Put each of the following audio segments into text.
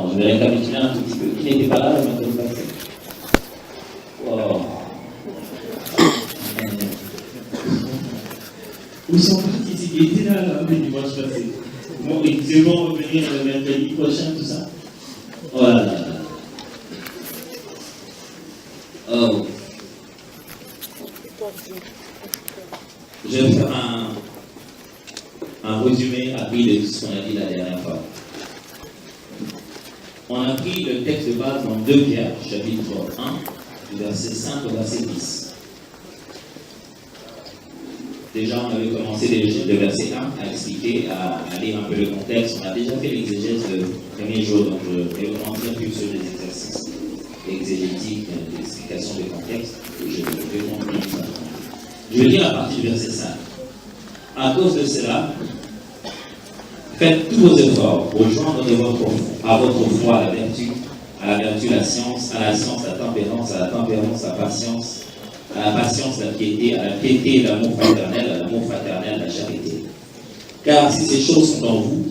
Non, je vais récapituler un tout petit peu. Qui n'était pas là la semaine passée? Wow. Où sont partis ceux qui étaient là le dimanche passé? Bon, ils vont revenir le mercredi prochain, tout ça? Voilà. Oh. Je vais faire un résumé rapide de tout ce qu'on a dit la dernière fois. On a pris le texte de base dans 2 Pierre, chapitre 1, du verset 5 au verset 10. Déjà, on avait commencé le verset 1 à expliquer, à lire un peu le contexte. On a déjà fait l'exégèse le premier jour, donc je vais vraiment dire plus sur les exercices exégétiques, l'explication du contexte, que je vais conclure ça. Je vais lire à partir du verset 5. À cause de cela, faites tous vos efforts pour joindre à votre foi la vertu, à la vertu la science, à la science la tempérance, à la tempérance la patience, à la patience la piété l'amour fraternel, à l'amour fraternel la charité. Car si ces choses sont en vous,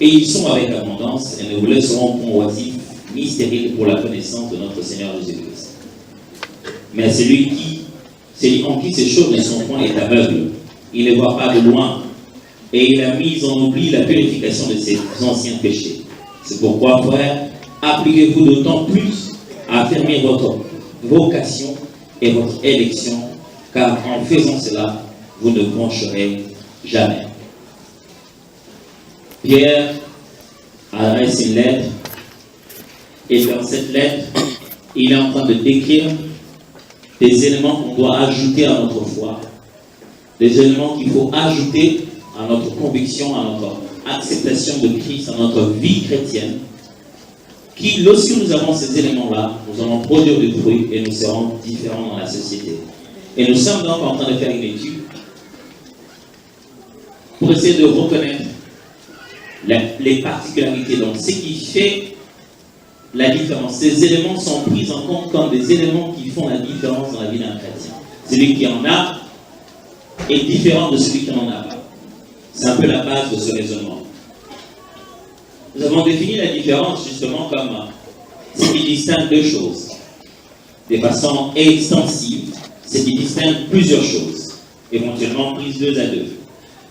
et ils sont avec abondance, elles ne vous laisseront point oisifs ni stériles pour la connaissance de notre Seigneur Jésus-Christ. Mais celui en qui ces choses ne sont point est aveugle, il ne voit pas de loin, et il a mis en oubli la purification de ses anciens péchés. C'est pourquoi, frères, appliquez-vous d'autant plus à affirmer votre vocation et votre élection, car en faisant cela, vous ne broncherez jamais. Pierre adresse une lettre, et dans cette lettre, il est en train de décrire des éléments qu'on doit ajouter à notre foi, des éléments qu'il faut ajouter à notre conviction, à notre acceptation de Christ, à notre vie chrétienne, qui, lorsque nous avons ces éléments-là, nous allons produire du fruit et nous serons différents dans la société. Et nous sommes donc en train de faire une étude pour essayer de reconnaître les particularités. Donc, ce qui fait la différence, ces éléments sont pris en compte comme des éléments qui font la différence dans la vie d'un chrétien. Celui qui en a est différent de celui qui n'en a pas. C'est un peu la base de ce raisonnement. Nous avons défini la différence justement comme ce qui distingue 2 choses. De façon extensive, ce qui distingue plusieurs choses, éventuellement prises 2 à 2.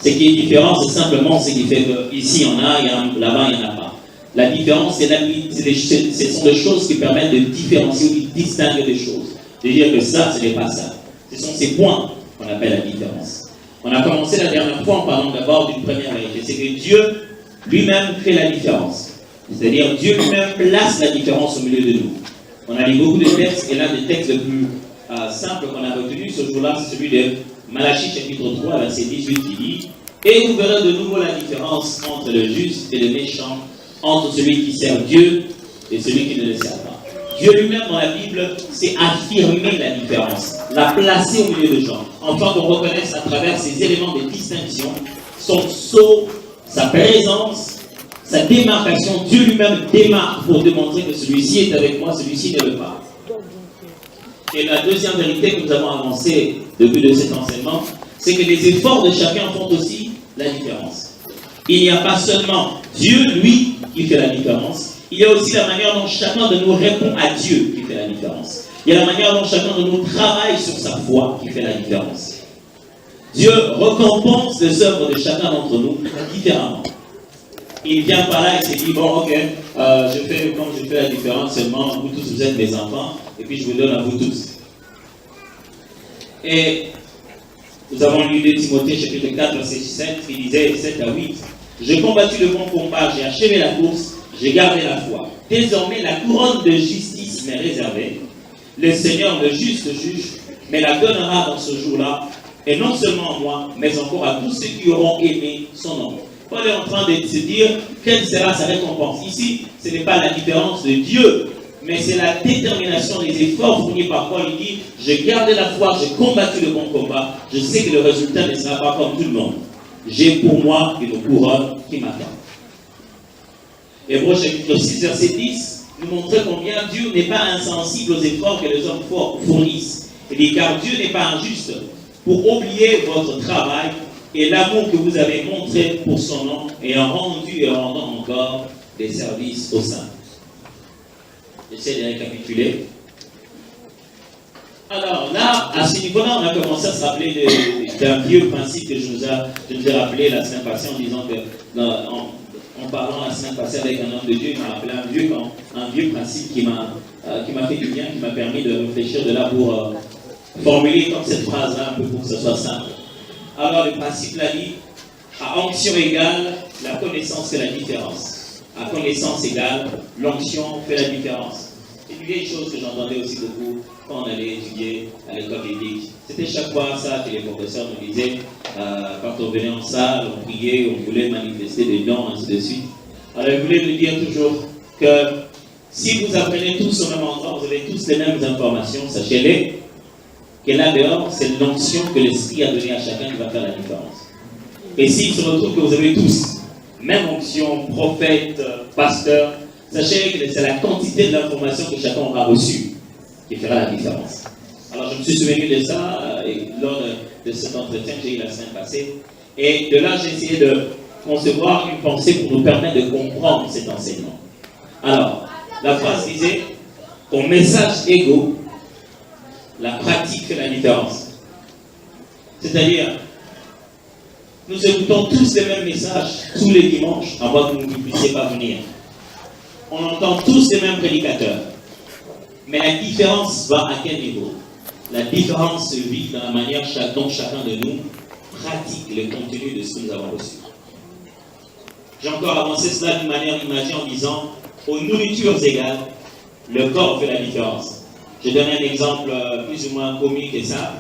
Ce qui est différent, c'est simplement ce qui fait qu'ici il y en a, là-bas il n'y en a pas. La différence, ce sont des choses qui permettent de différencier ou de distinguer des choses. De dire que ça, ce n'est pas ça. Ce sont ces points qu'on appelle la différence. On a commencé la dernière fois en parlant d'abord d'une première vérité, c'est que Dieu lui-même fait la différence. C'est-à-dire Dieu lui-même place la différence au milieu de nous. On a lu beaucoup de textes, et l'un des textes les plus simples qu'on a retenu ce jour-là, c'est celui de Malachie chapitre 3, verset 18, qui dit « Et vous verrez de nouveau la différence entre le juste et le méchant, entre celui qui sert Dieu et celui qui ne le sert pas. » Dieu lui-même dans la Bible s'est affirmé la différence, l'a placé au milieu de gens, afin qu'on reconnaisse à travers ces éléments de distinction son sceau, sa présence, sa démarcation. Dieu lui-même démarque pour démontrer que celui-ci est avec moi, celui-ci ne l'est pas. Et la deuxième vérité que nous avons avancée depuis de cet enseignement, c'est que les efforts de chacun font aussi la différence. Il n'y a pas seulement Dieu, lui, qui fait la différence, il y a aussi la manière dont chacun de nous répond à Dieu qui fait la différence. Il y a la manière dont chacun de nous travaille sur sa foi qui fait la différence. Dieu récompense les œuvres de chacun d'entre nous différemment. Il vient par là et se dit, bon, ok, je fais comme je fais la différence seulement, vous tous vous êtes mes enfants, et puis je vous donne à vous tous. Et nous avons lu 2 Timothée chapitre 4, verset 7, qui disait 7 à 8, « J'ai combattu le bon combat, j'ai achevé la course, j'ai gardé la foi. Désormais, la couronne de justice m'est réservée. Le Seigneur, le juste juge, me la donnera dans ce jour-là, et non seulement à moi, mais encore à tous ceux qui auront aimé son nom. » Paul est en train de se dire quelle sera sa récompense. Ici, ce n'est pas la différence de Dieu, mais c'est la détermination des efforts fournis par Paul. Il dit, j'ai gardé la foi, j'ai combattu le bon combat, je sais que le résultat ne sera pas comme tout le monde. J'ai pour moi une couronne qui m'attend. Hébreux chapitre 6, verset 10, nous montre combien Dieu n'est pas insensible aux efforts que les hommes fournissent. Il dit, car Dieu n'est pas injuste pour oublier votre travail et l'amour que vous avez montré pour son nom, et en rendu et en rendant encore des services aux saints. J'essaie de récapituler. Alors là, à ce niveau-là, on a commencé à se rappeler d'un vieux principe que je nous ai rappelé la semaine passée en disant que, en parlant la semaine passée avec un homme de Dieu, il m'a rappelé un vieux principe qui m'a fait du bien, qui m'a permis de réfléchir de là pour formuler comme cette phrase-là, un peu pour que ce soit simple. Alors le principe l'a dit, à onction égale, la connaissance fait la différence. À connaissance égale, l'onction fait la différence. C'est une vieille chose que j'entendais aussi beaucoup quand on allait étudier à l'école biblique. C'était chaque fois ça que les professeurs nous disaient, quand on venait en salle, on priait, on voulait manifester des dons, ainsi de suite. Alors ils voulaient nous dire toujours que si vous apprenez tous au même endroit, vous avez tous les mêmes informations, sachez-les, que là dehors, c'est l'onction que l'Esprit a donnée à chacun qui va faire la différence. Et s'il se retrouve que vous avez tous même onction, prophète, pasteur, sachez que c'est la quantité de l'information que chacun aura reçue qui fera la différence. Alors je me suis souvenu de ça lors de cet entretien que j'ai eu la semaine passée. Et de là, j'ai essayé de concevoir une pensée pour nous permettre de comprendre cet enseignement. Alors, la phrase disait, au message égaux, la pratique fait la différence. C'est-à-dire, nous écoutons tous les mêmes messages tous les dimanches, à moins que vous ne puissiez pas venir. On entend tous les mêmes prédicateurs. Mais la différence va à quel niveau? La différence se vit dans la manière dont chacun de nous pratique le contenu de ce que nous avons reçu. J'ai encore avancé cela d'une manière imagée en disant, aux nourritures égales, le corps fait la différence. Je donne un exemple plus ou moins comique et simple,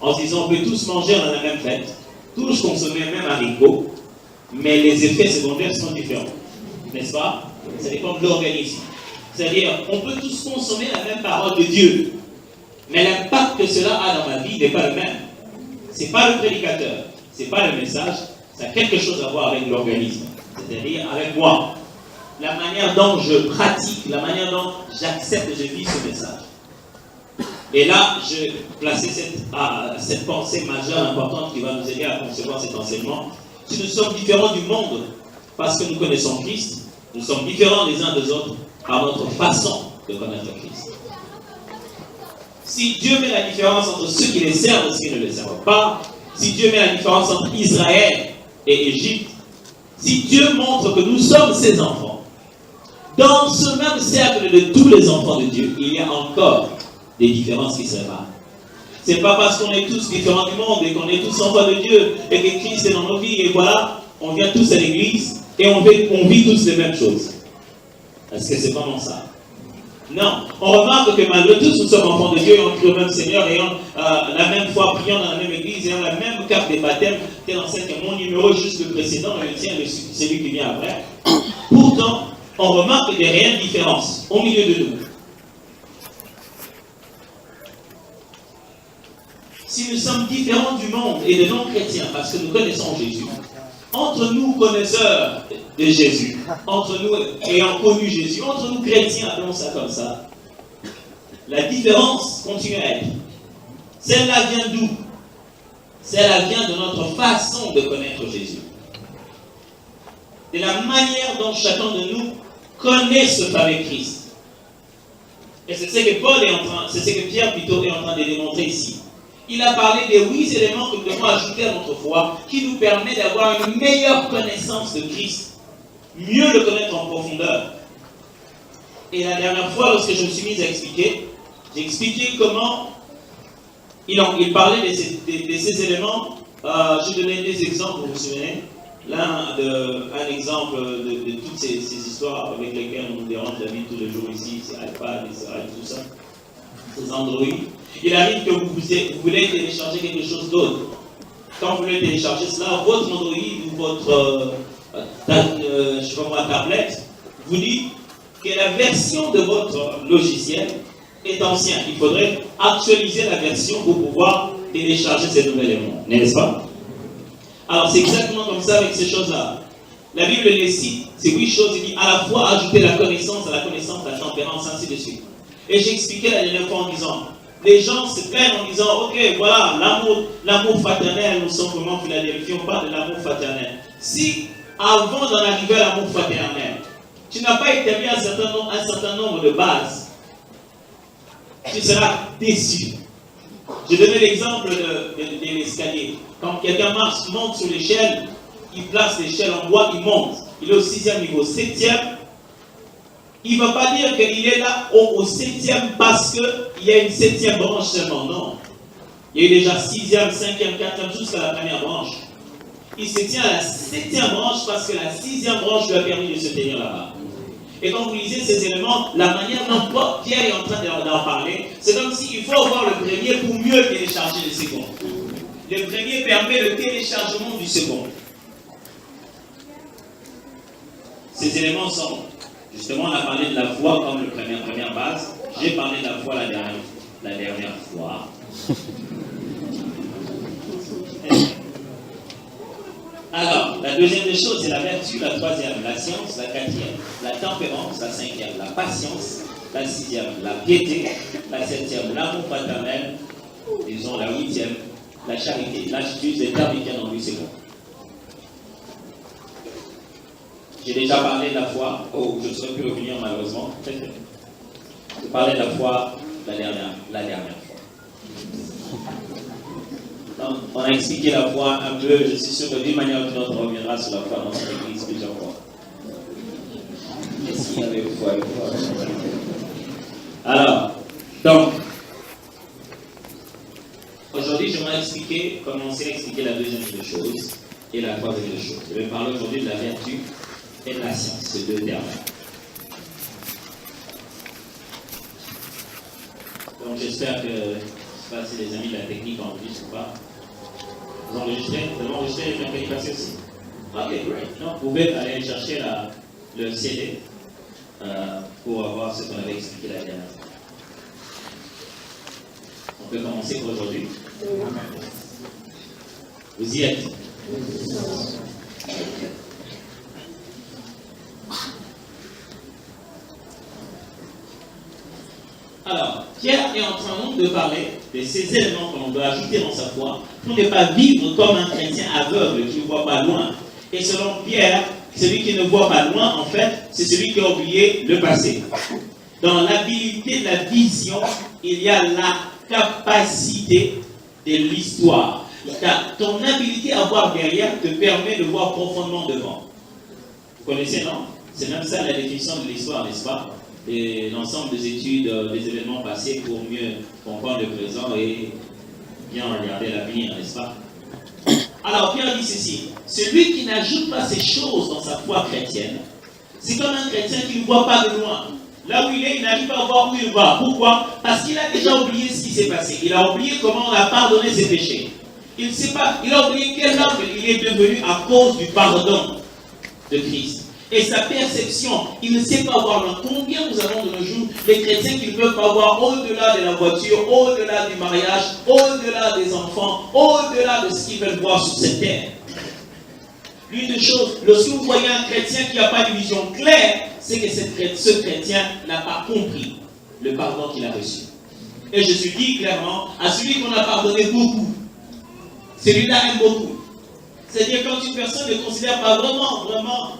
en se disant, on peut tous manger dans la même fête, tous consommer le même haricot, mais les effets secondaires sont différents. N'est-ce pas? Ça dépend de l'organisme. C'est-à-dire, on peut tous consommer la même parole de Dieu, mais l'impact que cela a dans ma vie n'est pas le même. Ce n'est pas le prédicateur, ce n'est pas le message, ça a quelque chose à voir avec l'organisme, c'est-à-dire avec moi. La manière dont je pratique, la manière dont j'accepte et je vis ce message. Et là, je plaçais cette pensée majeure, importante, qui va nous aider à concevoir cet enseignement. Si nous sommes différents du monde, parce que nous connaissons Christ, nous sommes différents les uns des autres par notre façon de connaître Christ. Si Dieu met la différence entre ceux qui les servent et ceux qui ne les servent pas, si Dieu met la différence entre Israël et Égypte, si Dieu montre que nous sommes ses enfants, dans ce même cercle de tous les enfants de Dieu, il y a encore des différences qui se réparent. Ce n'est pas parce qu'on est tous différents du monde et qu'on est tous enfants de Dieu et que Christ est dans nos vies et voilà, on vient tous à l'église et on vit tous les mêmes choses. Est-ce que c'est vraiment ça? Non. On remarque que malgré tout, nous sommes enfants de Dieu, ayant cru au même Seigneur, ayant la même foi, priant dans la même église, ayant la même carte des baptêmes. Tel enseigne que mon numéro est juste le précédent, et le tien est celui qui vient après. Pourtant, on remarque des réelles différences au milieu de nous. Si nous sommes différents du monde et de non-chrétiens, parce que nous connaissons Jésus, entre nous connaisseurs de Jésus, entre nous ayant connu Jésus, entre nous chrétiens, appelons ça comme ça, la différence continue à être. Celle-là vient d'où? Celle-là vient de notre façon de connaître Jésus. De la manière dont chacun de nous connaît ce fameux Christ. Et c'est ce que Pierre plutôt est en train de démontrer ici. Il a parlé des 8 éléments que nous devons ajouter à notre foi, qui nous permet d'avoir une meilleure connaissance de Christ, mieux le connaître en profondeur. Et la dernière fois, lorsque je me suis mis à expliquer, j'ai expliqué comment il parlait de ces éléments. Je donnais des exemples, vous vous souvenez? Là, un exemple de toutes ces histoires avec lesquelles on nous dérange la vie tous les jours ici, c'est iPad, tout ça, ces Android. Il arrive que vous voulez télécharger quelque chose d'autre. Quand vous voulez télécharger cela, votre Android ou votre tablette vous dit que la version de votre logiciel est ancienne. Il faudrait actualiser la version pour pouvoir télécharger ces nouveaux éléments, n'est-ce pas? Alors c'est exactement comme ça avec ces choses-là. La Bible les cite, ces 8 choses, il dit à la fois ajouter la connaissance, la tempérance, ainsi de suite. Et j'ai expliqué la dernière fois en disant, les gens se plaignent en disant, ok, voilà, l'amour fraternel, nous sommes vraiment Philadelphie, on parle de l'amour fraternel. Si, avant d'en arriver à l'amour fraternel, tu n'as pas établi un certain nombre de bases, tu seras déçu. Je donnais l'exemple de l'escalier. Quand quelqu'un monte sur l'échelle, il place l'échelle en bois, il monte. Il est au 6e niveau, 7e. Il ne va pas dire qu'il est là au 7e parce qu'il y a une 7e branche seulement. Non. Il y a eu déjà 6e, 5e, 4e, jusqu'à la première branche. Il se tient à la 7e branche parce que la 6e branche lui a permis de se tenir là-bas. Et quand vous lisez ces éléments, la manière dont Pierre est en train d'en parler, c'est comme s'il faut avoir le premier pour mieux télécharger le second. Le premier permet le téléchargement du second. Ces éléments sont, justement, on a parlé de la foi comme la première base. J'ai parlé de la foi la dernière fois. Alors, la deuxième des choses, c'est la vertu, la troisième, la science, la quatrième, la tempérance, la cinquième, la patience, la sixième, la piété, la septième, l'amour fraternel, disons la huitième, la charité. Là, j'utilise les termes qui sont dans lui, c'est bon. J'ai déjà parlé de la foi. Oh, je ne saurais plus revenir malheureusement. Je parlais de la foi la dernière fois. Donc, on a expliqué la foi un peu. Je suis sûr que d'une manière ou d'une autre, on reviendra sur la foi dans cette église plusieurs fois. Qu'est-ce qu'il y avait foi et foi? Alors, donc, aujourd'hui, je vais commencer à expliquer la deuxième des choses et la troisième des choses. Je vais parler aujourd'hui de la vertu et de la science, ces deux termes. Donc j'espère que, je ne sais pas si les amis de la technique enregistrent ou pas. Vous enregistrez? Vous avez enregistré les planifications aussi? Ok, great. Donc vous pouvez aller chercher le CD pour avoir ce qu'on avait expliqué la dernière fois. On peut commencer pour aujourd'hui. Vous y êtes? Alors, Pierre est en train de parler de ces éléments que l'on doit ajouter dans sa foi pour ne pas vivre comme un chrétien aveugle qui ne voit pas loin. Et selon Pierre, celui qui ne voit pas loin, en fait, c'est celui qui a oublié le passé. Dans l'habilité de la vision, il y a la capacité de l'histoire. Ton habilité à voir derrière te permet de voir profondément devant. Vous connaissez, non? C'est même ça la définition de l'histoire, n'est-ce pas? Et l'ensemble des études, des événements passés pour mieux comprendre le présent et bien regarder l'avenir, n'est-ce pas? Alors Pierre dit ceci: celui qui n'ajoute pas ces choses dans sa foi chrétienne, c'est comme un chrétien qui ne voit pas de loin. Là où il est, il n'arrive pas à voir où il va. Pourquoi? Parce qu'il a déjà oublié ce qui s'est passé. Il a oublié comment on a pardonné ses péchés. Il ne sait pas, il a oublié quel homme il est devenu à cause du pardon de Christ. Et sa perception, il ne sait pas voir loin. Combien nous avons de nos jours des chrétiens qui ne peuvent pas voir au-delà de la voiture, au-delà du mariage, au-delà des enfants, au-delà de ce qu'ils veulent voir sur cette terre. L'une des choses, lorsque vous voyez un chrétien qui n'a pas de vision claire, c'est que ce chrétien n'a pas compris le pardon qu'il a reçu. Et je suis dit clairement, à celui qu'on a pardonné beaucoup, celui-là aime beaucoup. C'est-à-dire quand une personne ne considère pas vraiment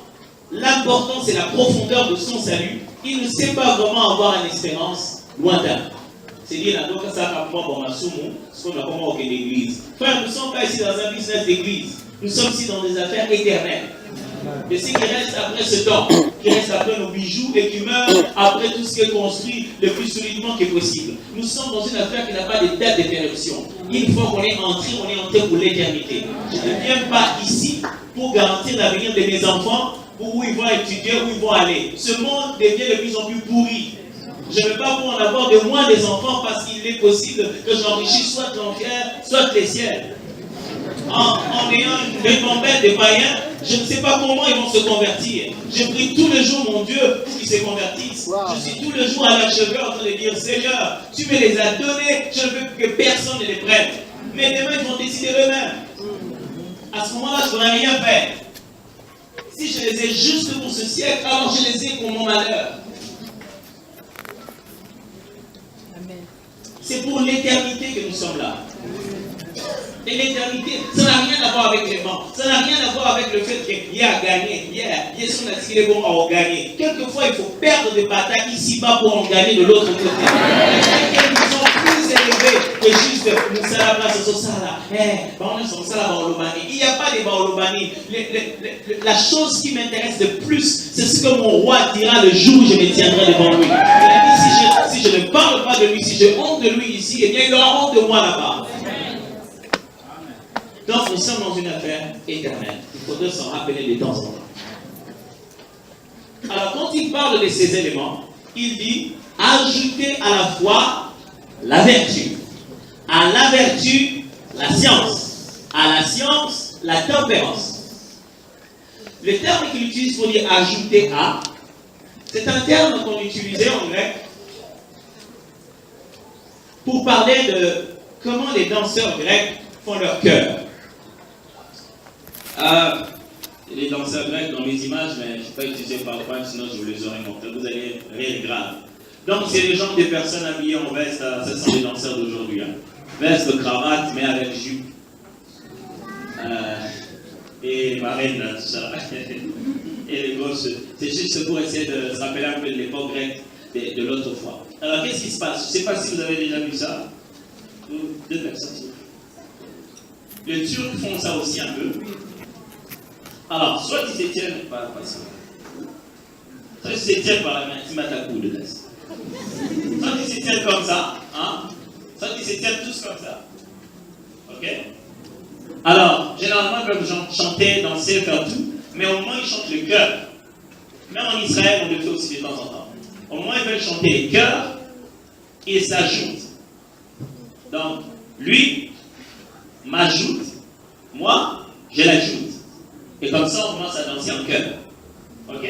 l'importance et la profondeur de son salut, il ne sait pas vraiment avoir une espérance lointaine. C'est-à-dire, donc ça va pour ma soumu, ce qu'on a comment aucune église. Frère, nous ne sommes pas ici dans un business d'église. Nous sommes ici dans des affaires éternelles. Mais ce qui reste après ce temps, qui reste après nos bijoux et qui meurt après tout ce qui est construit le plus solidement que possible. Nous sommes dans une affaire qui n'a pas de date de péremption. Une fois qu'on est entré pour l'éternité. Je ne viens pas ici pour garantir l'avenir de mes enfants, pour où ils vont étudier, où ils vont aller. Ce monde devient de plus en plus pourri. Je ne veux pas pour en avoir de moins des enfants parce qu'il est possible que j'enrichisse soit l'enfer, soit les ciels. En ayant une tempête des païens, je ne sais pas comment ils vont se convertir. Je prie tous les jours, mon Dieu, pour qu'ils se convertissent. Wow. Je suis tous les jours à leur chevet en train de dire: Seigneur, tu me les as donnés, je ne veux que personne ne les prenne. Mais demain, ils vont décider eux-mêmes. À ce moment-là, je ne pourrais rien faire. Si je les ai juste pour ce siècle, alors je les ai pour mon malheur. C'est pour l'éternité que nous sommes là. Et l'éternité, ça n'a rien à voir avec les morts. Ça n'a rien à voir avec le fait qu'il a gagné. Jésus a dit qu'il est bon à en gagner. Quelquefois, il faut perdre des batailles ici-bas pour en gagner de l'autre côté. Ils sont plus élevés que juste nous ça là, ce ça là. Il n'y a pas de baolobani. La chose qui m'intéresse le plus, c'est ce que mon roi dira le jour où je me tiendrai devant lui. Il a dit, si je ne parle pas de lui, si je honte de lui ici, eh bien il aura honte de moi là-bas. Donc nous sommes dans une affaire éternelle. Il faudrait s'en rappeler de temps en temps. Alors quand il parle de ces éléments, il dit ajouter à la foi la vertu, à la vertu la science, à la science la tempérance. Le terme qu'il utilise pour dire ajouter à, c'est un terme qu'on utilisait en grec pour parler de comment les danseurs grecs font leur cœur. Les danseurs grecs dans les images, mais je ne vais pas utiliser PowerPoint, sinon je vous les aurais montrés. Vous allez rire grave. Donc, c'est les gens des personnes habillées en veste, ça sont les danseurs d'aujourd'hui. Hein. Veste, cravate, mais avec jupe. Et marraine, là, tout ça. Et les gosses. C'est juste pour essayer de se rappeler un peu de l'époque grecque de l'autre fois. Alors, qu'est-ce qui se passe? Je ne sais pas si vous avez déjà vu ça. Deux personnes. Les Turcs font ça aussi un peu. Alors, soit ils se tiennent par la façon. Soit ils se tiennent par la main, ils mettent la coude de l'est. Soit ils se tiennent comme ça, hein? Soit ils se tiennent tous comme ça. Ok? Alors, généralement, ils peuvent chanter, danser, faire tout, mais au moins ils chantent le cœur. Même en Israël, on le fait aussi de temps en temps. Au moins, ils veulent chanter les cœurs et s'ajoutent. Donc, lui m'ajoute, moi, je l'ajoute. Et comme ça, on commence à danser en cœur. Ok?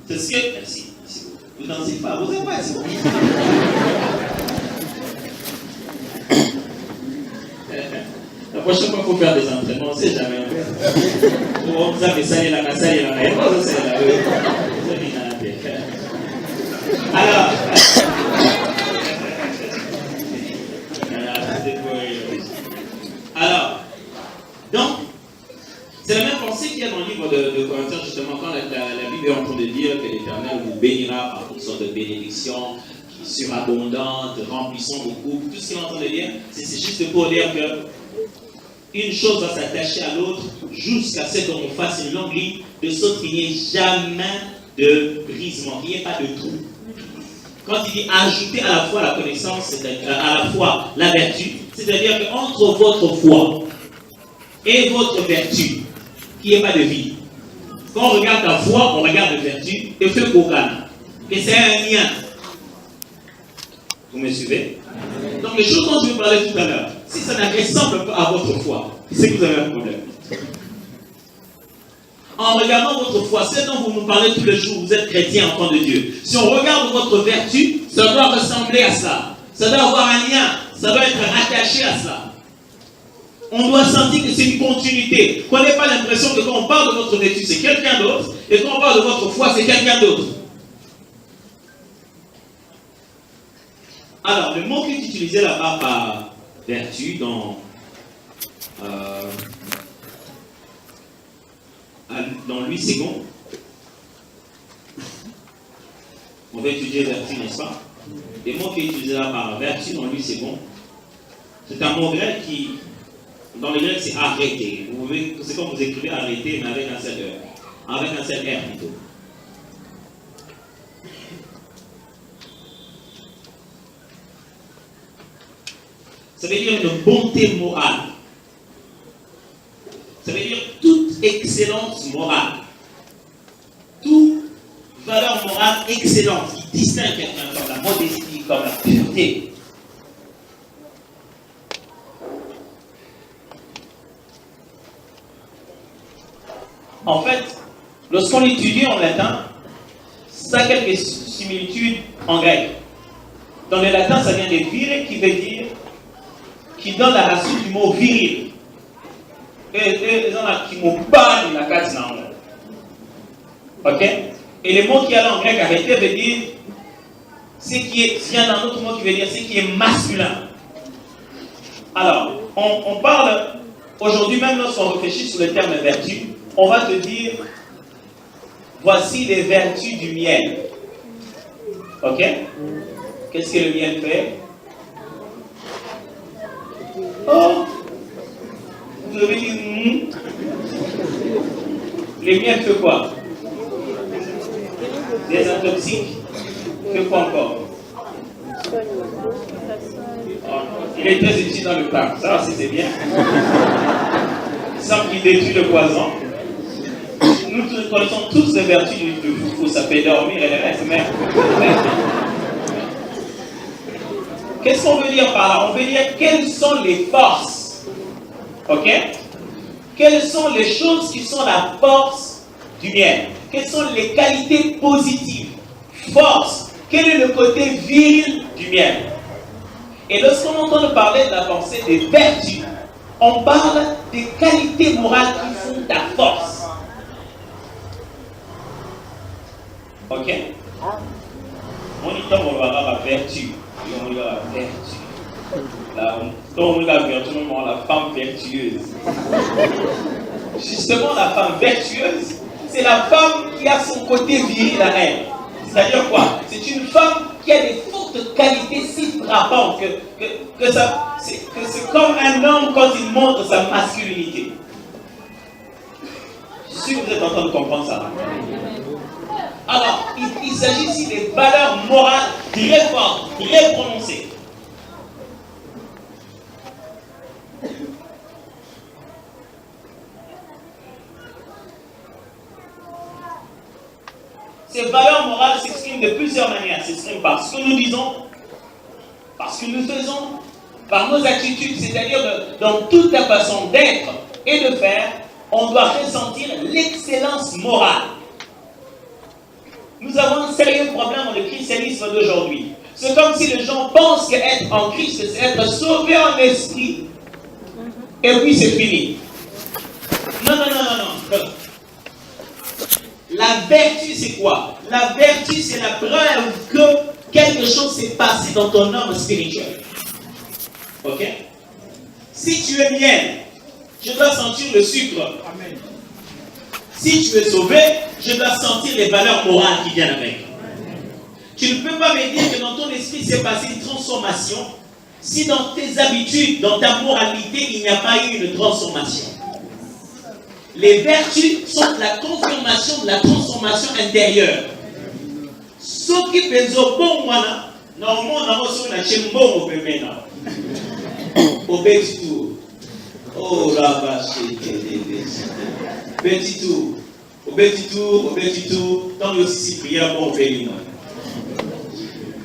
C'est ce que. Merci. Vous ne dansez pas. Vous n'avez pas, c'est bon. La prochaine fois, il faut faire des entraînements. On ne sait jamais. On vous a fait ça et la casse et la main. Alors. Alors. Donc. C'est la même pensée qu'il y a dans le livre de Corinthiens, justement, quand la Bible est en train de dire que l'Éternel vous bénira par toutes sortes de bénédictions, surabondantes, remplissant beaucoup. Tout ce qu'il est en train de dire, c'est juste pour dire que une chose va s'attacher à l'autre jusqu'à ce qu'on fasse une longue ligne, de sorte qu'il n'y ait jamais de brisement, qu'il n'y ait pas de trou. Quand il dit ajouter à la fois la connaissance, c'est-à-dire à la fois la vertu, c'est-à-dire qu'entre votre foi et votre vertu, qu'il n'y ait pas de vie. Quand on regarde la foi, on regarde la vertu et fait qu'aucun. Et c'est un lien. Vous me suivez? Donc les choses dont je vous parlais tout à l'heure, si ça ne ressemble pas à votre foi, c'est que vous avez un problème. En regardant votre foi, c'est dont vous nous parlez tous les jours, vous êtes chrétien, enfant de Dieu. Si on regarde votre vertu, ça doit ressembler à ça. Ça doit avoir un lien. Ça doit être attaché à ça. On doit sentir que c'est une continuité. Qu'on n'ait pas l'impression que quand on parle de votre vertu, c'est quelqu'un d'autre, et quand on parle de votre foi, c'est quelqu'un d'autre. Alors, le mot qui est utilisé là-bas par vertu dans Louis II, on va étudier vertu, n'est-ce pas? Le mot qui est utilisé là par vertu dans Louis II, c'est un mot grec qui, dans le grec, c'est arrêter. C'est comme vous écrivez arrêter, mais avec un seul R. Avec un seul R plutôt. Ça veut dire une bonté morale. Ça veut dire toute excellence morale. Toute valeur morale excellente qui distingue quelqu'un, comme la modestie, comme la pureté. En fait, lorsqu'on étudie en latin, ça a quelques similitudes en grec. Dans le latin, ça vient de vire, qui veut dire, qui donne la racine du mot viril. Et qui m'ont pas la carte dans le. Ok? Et le mot qui est là en grec arrêté veut dire ce qui est, vient d'un autre mot qui veut dire ce qui est masculin. Alors, on parle, aujourd'hui même lorsqu'on réfléchit sur le terme vertu, on va te dire, voici les vertus du miel. Ok? Qu'est-ce que le miel fait? Oh! Vous avez dit, le miel fait quoi? Désintoxique. Fait quoi encore? Il est très utile dans le parc, ça c'est bien. Il semble qu'il détruit le poison. Nous connaissons tous les vertus du foufou, ça fait dormir et le reste, mais... Qu'est-ce qu'on veut dire par là? On veut dire quelles sont les forces. Ok? Quelles sont les choses qui sont la force du miel? Quelles sont les qualités positives? Force. Quel est le côté viril du miel? Et lorsqu'on entend parler de la pensée des vertus, on parle des qualités morales qui font ta force. Ok? On dit qu'on va avoir la vertu. On va avoir la vertu. La femme vertueuse. Justement, la femme vertueuse, c'est la femme qui a son côté viril à elle. C'est-à-dire quoi? C'est une femme qui a des fortes qualités si frappantes que c'est comme un homme quand il montre sa masculinité. Je suis sûr que vous êtes en train de comprendre ça. Alors, il s'agit ici des valeurs morales très fortes, très prononcées. Ces valeurs morales s'expriment de plusieurs manières. S'expriment par ce que nous disons, par ce que nous faisons, par nos attitudes, c'est-à-dire dans toute la façon d'être et de faire, on doit ressentir l'excellence morale. Nous avons un sérieux problème dans le christianisme d'aujourd'hui. C'est comme si les gens pensent qu'être en Christ, c'est être sauvé en esprit, et puis c'est fini. Non. La vertu, c'est quoi? La vertu, c'est la preuve que quelque chose s'est passé dans ton homme spirituel. Ok? Si tu es miel, je dois sentir le sucre. Amen. Si tu es sauvé, je dois sentir les valeurs morales qui viennent avec. Tu ne peux pas me dire que dans ton esprit s'est passé une transformation si dans tes habitudes, dans ta moralité, il n'y a pas eu une transformation. Les vertus sont la confirmation de la transformation intérieure. Ce qui fait bon, normalement, on a reçu la chimbo au bébé. Au petit tour. Oh la vache, petit tour. Au petit tour. Tant que aussi prière pour bénir.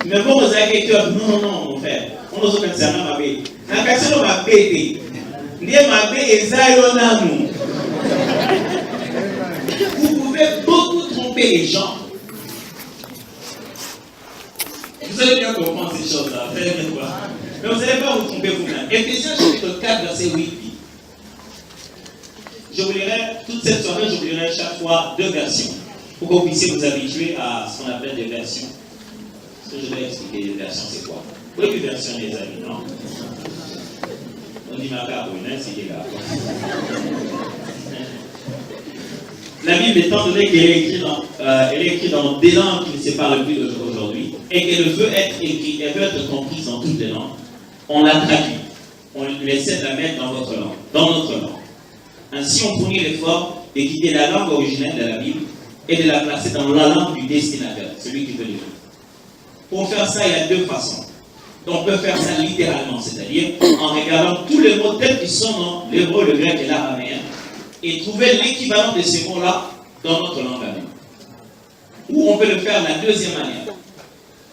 Mais bon, vous avez dit, non, mon frère. On nous a fait ça, ma bé. La personne m'a bété. N'est ma bé et zaïonamu. Vous pouvez beaucoup tromper les gens. Vous allez bien comprendre ces choses-là. Mais vous n'allez pas vous tromper vous-même. Éphésiens chapitre 4, verset 8. Je vous lirai, toute cette soirée, je vous lirai chaque fois 2 versions. Pour que vous puissiez vous habituer à ce qu'on appelle des versions. Ce que je vais expliquer, les versions, c'est quoi? Vous voyez les versions, les amis, non? On dit ma carte, c'est là. La Bible, étant donné qu'elle est écrite dans des langues qui ne se parlent plus aujourd'hui, et qu'elle veut être écrite, elle veut être comprise dans toutes les langues, on la traduit. On essaie de la mettre dans votre langue, dans notre langue. Ainsi, on fournit l'effort d'équiper la langue originelle de la Bible et de la placer dans la langue du destinataire, celui qui veut lire. Pour faire ça, il y a 2 façons. On peut faire ça littéralement, c'est-à-dire en regardant tous les mots tels qu'ils sont dans l'hébreu, le grec et l'araméen, et trouver l'équivalent de ces mots-là dans notre langue à nous. Ou on peut le faire de la deuxième manière,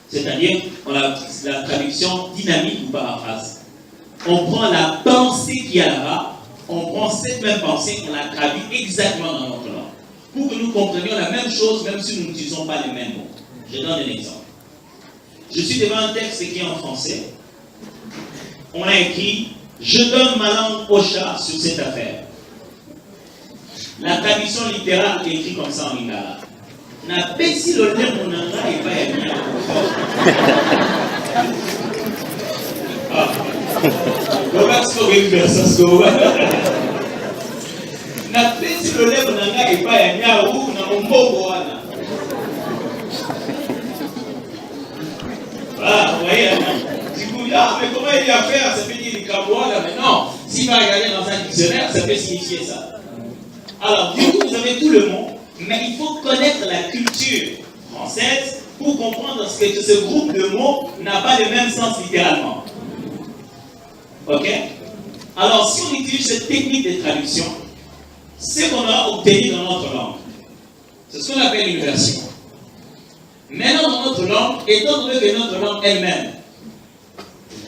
c'est-à-dire la traduction dynamique ou paraphrase. On prend la pensée qu'il y a là-bas, on prend cette même pensée, on la traduit exactement dans notre langue, pour que nous comprenions la même chose, même si nous n'utilisons pas les mêmes mots. Je donne un exemple. Je suis devant un texte qui est en français. On a écrit « Je donne ma langue au chat sur cette affaire ». La traduction littérale est écrite comme ça en lingala. Na pesi le lait mon anga et pas bien. Ah. Wax pour une version. Na pesi le lèvre nanga et pas ya ou na mbongo wana. Voilà, vous voyez. Du coup, mais comment il y a à faire? Ça veut dire les cabois mais non. S'il va regarder dans un dictionnaire, ça peut signifier ça. Alors, du coup, vous avez tout le mot, mais il faut connaître la culture française pour comprendre que ce groupe de mots n'a pas le même sens littéralement. Ok? Alors, si on utilise cette technique de traduction, ce qu'on a obtenu dans notre langue, c'est ce qu'on appelle une version. Maintenant, dans notre langue, étant donné que notre langue elle-même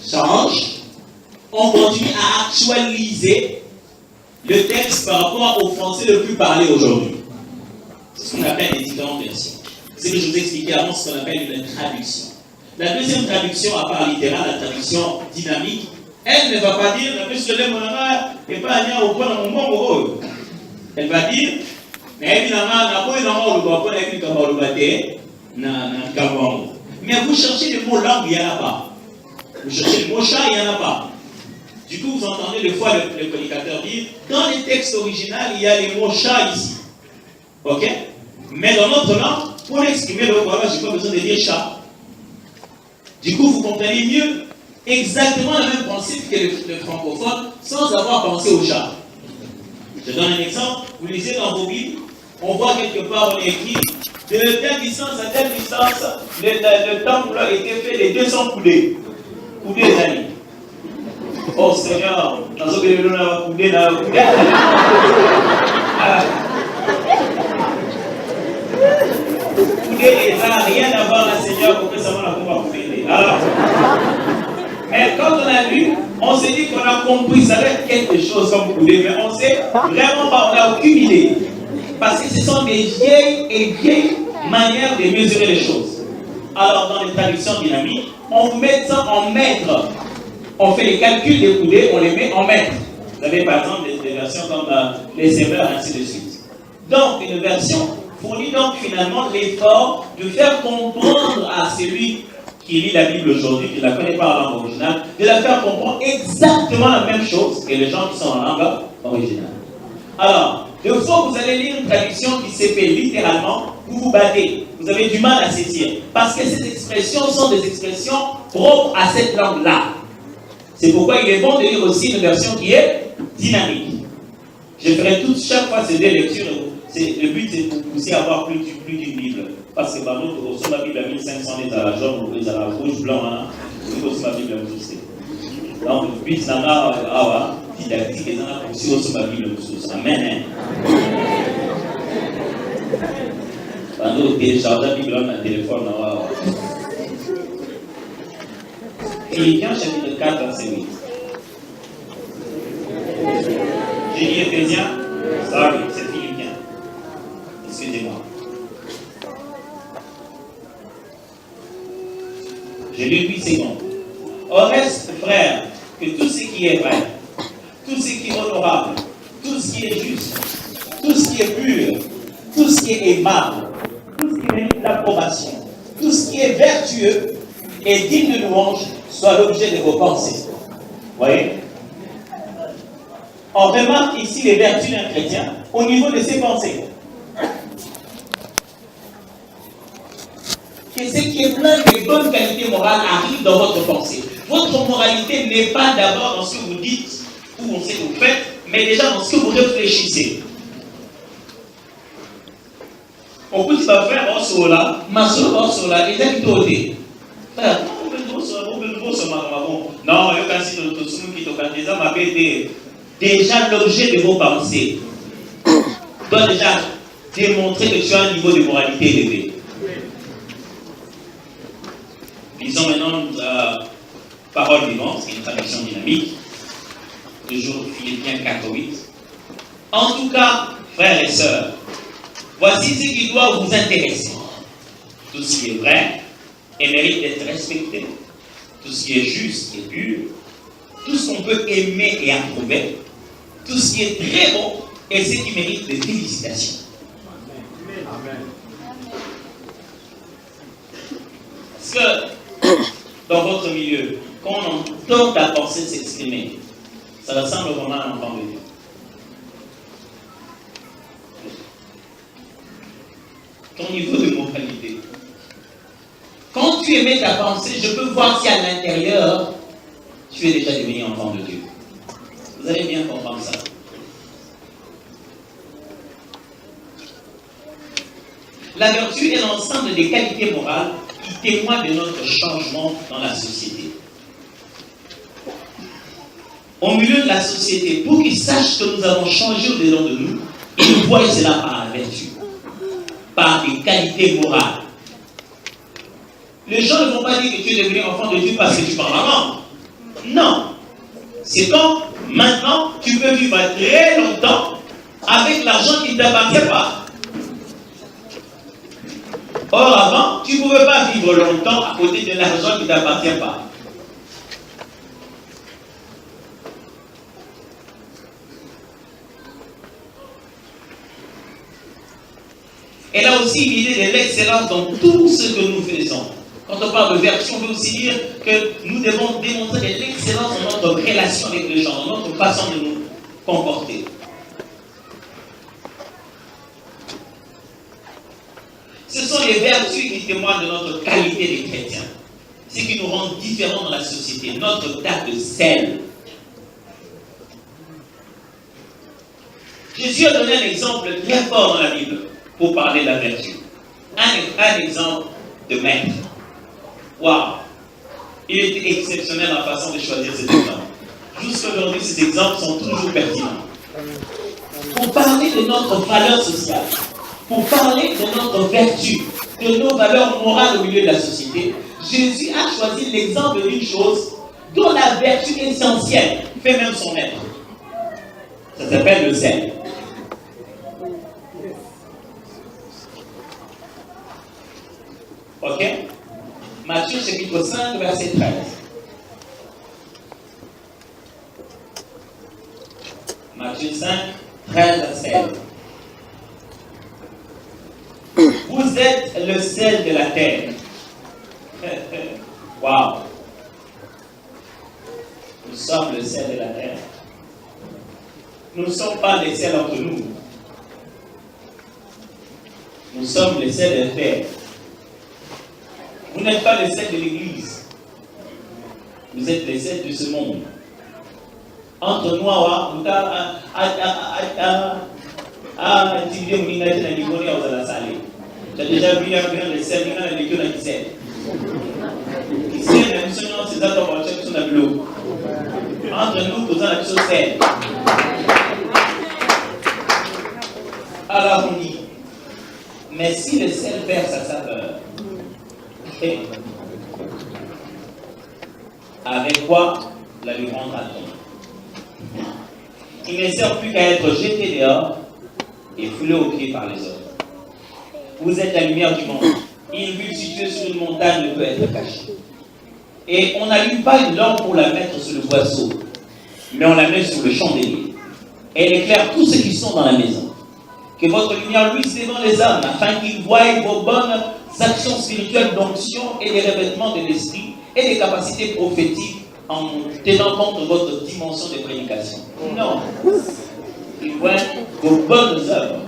change, on continue à actualiser le texte par rapport au français le plus parlé aujourd'hui. C'est ce qu'on appelle les différentes versions. C'est ce que je vous expliquais avant, ce qu'on appelle une traduction. La deuxième traduction, à part littérale, la traduction dynamique, elle ne va pas dire la plus de mon et pas à au point de mon bon. Elle va dire, mais vous cherchez le mot langue, il n'y en a pas. Vous cherchez le mot chat, il n'y en a pas. Du coup, vous entendez des fois le prédicateur dire, dans les textes originaux, il y a les mots chat ici. Ok? Mais dans notre langue, pour exprimer le voilà, je n'ai pas besoin de dire chat. Du coup, vous comprenez mieux exactement le même principe que le francophone sans avoir pensé au chat. Je donne un exemple. Vous lisez dans vos Bibles, on voit quelque part, on écrit de telle distance à telle distance, le temple a été fait de 200 coudées. Coudées d'amis. Oh Seigneur, dans ce que nous avons coudé, nous avons coudé. Coudé, ça n'a rien à voir, Seigneur, pour que ça m'a coudé. Alors, mais quand on a lu, on s'est dit qu'on a compris, ça va être quelque chose comme coudé, mais on sait vraiment pas, on n'a aucune idée. Parce que ce sont des vieilles manières de mesurer les choses. Alors, dans les traductions dynamiques, on vous met ça en mètres. On fait les calculs des coudées, on les met en mètres. Vous avez par exemple des versions comme les serveurs, ainsi de suite. Donc, une version fournit donc finalement l'effort de faire comprendre à celui qui lit la Bible aujourd'hui, qui ne la connaît pas en langue originale, de la faire comprendre exactement la même chose que les gens qui sont en langue originale. Alors, de fois vous allez lire une traduction qui s'est faite littéralement, vous vous battez, vous avez du mal à saisir, parce que ces expressions sont des expressions propres à cette langue-là. C'est pourquoi il est bon de lire aussi une version qui est dynamique. Je ferai chaque fois ces deux lectures. Le but, c'est de vous pousser à avoir plus d'une Bible. Parce que par contre, on la Bible à 1500 est à la jaune, ou à la rouge, blanc, c'est aussi ma Bible à vous. Donc, le but, c'est d'avoir didactique et d'avoir aussi ma Bible à vous. Amen. Quand on télécharge la Bible, on a un téléphone. Philippiens chapitre 4, verset 8. J'ai dit Éphésiens, sorry, c'est Philippiens. Excusez-moi. J'ai lu 8 secondes. Au reste, frère, que tout ce qui est vrai, tout ce qui est honorable, tout ce qui est juste, tout ce qui est pur, tout ce qui est aimable, tout ce qui mérite l'approbation, tout ce qui est vertueux et digne de louange, soit l'objet de vos pensées. Vous voyez? On remarque ici les vertus d'un chrétien au niveau de ses pensées. Que ce qui est plein de bonnes qualités morales arrive dans votre pensée. Votre moralité n'est pas d'abord dans ce que vous dites ou dans ce que vous faites, mais déjà dans ce que vous réfléchissez. On peut pas faire un sola, ma sola, et là, il non, déjà l'objet de vos pensées doit déjà démontrer que tu as un niveau de moralité élevé. Lisons maintenant la parole vivante, qui est une traduction dynamique, toujours Philippiens 4:8. En tout cas, frères et sœurs, voici ce qui doit vous intéresser. Tout ce qui est vrai et mérite d'être respecté, tout ce qui est juste et pur, tout ce qu'on peut aimer et approuver, tout ce qui est très bon et ce qui mérite des félicitations. Amen. Parce que dans votre milieu, quand on entend ta pensée s'exprimer, Ça ressemble vraiment à un enfant de Dieu. Ton niveau de moralité. Quand tu émets ta pensée, je peux voir si à l'intérieur, tu es déjà devenu enfant de Dieu. Vous allez bien comprendre ça. La vertu est l'ensemble des qualités morales qui témoignent de notre changement dans la société. Au milieu de la société, pour qu'ils sachent que nous avons changé au-dedans de nous, ils voient cela par la vertu, par des qualités morales. Les gens ne vont pas dire que tu es devenu enfant de Dieu parce que tu parles la langue. Non. C'est quand, maintenant, tu peux vivre très longtemps avec l'argent qui ne t'appartient pas. Or, avant, tu ne pouvais pas vivre longtemps à côté de l'argent qui ne t'appartient pas. Et là aussi, l'idée de l'excellence dans tout ce que nous faisons. Quand on parle de vertu, on veut aussi dire que nous devons démontrer de l'excellence dans notre relation avec les gens, dans notre façon de nous comporter. Ce sont les vertus qui témoignent de notre qualité de chrétien. Ce qui nous rend différents dans la société, notre tas de sel. Jésus a donné un exemple très fort dans la Bible pour parler de la vertu. Un exemple de maître. Waouh! Il était exceptionnel dans la façon de choisir cet exemple. Jusqu'à aujourd'hui, ces exemples sont toujours pertinents. Pour parler de notre valeur sociale, pour parler de notre vertu, de nos valeurs morales au milieu de la société, Jésus a choisi l'exemple d'une chose dont la vertu essentielle fait même son maître. Ça s'appelle le zèle. Ok? Matthieu chapitre 5, verset 13. Matthieu 5, 13 à 16. Vous êtes le sel de la terre. Waouh! Nous sommes le sel de la terre. Nous ne sommes pas les sels entre nous. Nous sommes les sels de la terre. Vous n'êtes pas les sels de l'Église. Vous êtes les sels de ce monde. Entre nous, tu as déjà vu les sels, il y a des sels. Entre nous, nous avons la sel. Alors on dit, mais si le sel perd sa saveur, avec quoi la lui rendra-t-on? Il ne sert plus qu'à être jeté dehors et foulé aux pieds par les autres. Vous êtes la lumière du monde. Une ville située sur une montagne ne peut être cachée. Et on n'allume pas une lampe pour la mettre sur le boisseau, mais on la met sur le chandelier. Et elle éclaire tous ceux qui sont dans la maison. Que votre lumière luise devant les hommes, afin qu'ils voient vos bonnes actions spirituelles d'onction et des revêtements de l'esprit et des capacités prophétiques en tenant compte de votre dimension de prédication. Non. Ils voient vos bonnes œuvres.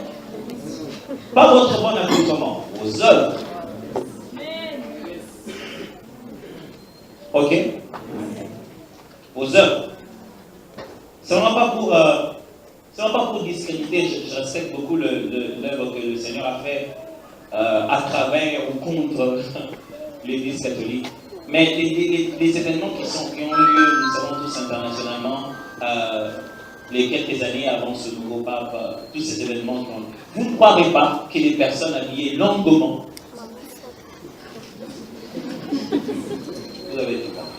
Pas votre bon accomplissement, vos œuvres. Ok? Vos œuvres. Ce n'est pas pour discréditer, je respecte beaucoup l'œuvre que le Seigneur a fait à travers ou contre l'Église catholique. Mais les événements qui ont lieu, nous savons tous internationalement, les quelques années avant ce nouveau pape, tous ces événements qui ont lieu. Vous ne croirez pas que les personnes habillées longuement, vous avez tout compris.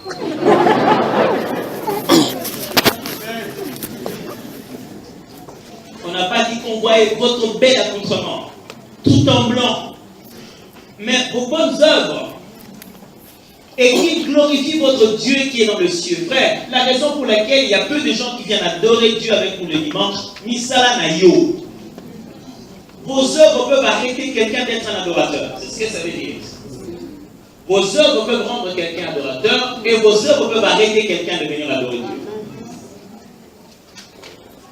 On n'a pas dit qu'on voyait votre bel accoutrement, tout en blanc, mais vos bonnes œuvres, et qui glorifie votre Dieu qui est dans le ciel. Frère, la raison pour laquelle il y a peu de gens qui viennent adorer Dieu avec nous le dimanche, Misala Nayo. Vos œuvres peuvent arrêter quelqu'un d'être un adorateur. C'est ce que ça veut dire. Vos œuvres peuvent rendre quelqu'un adorateur, et vos œuvres peuvent arrêter quelqu'un de venir adorer Dieu.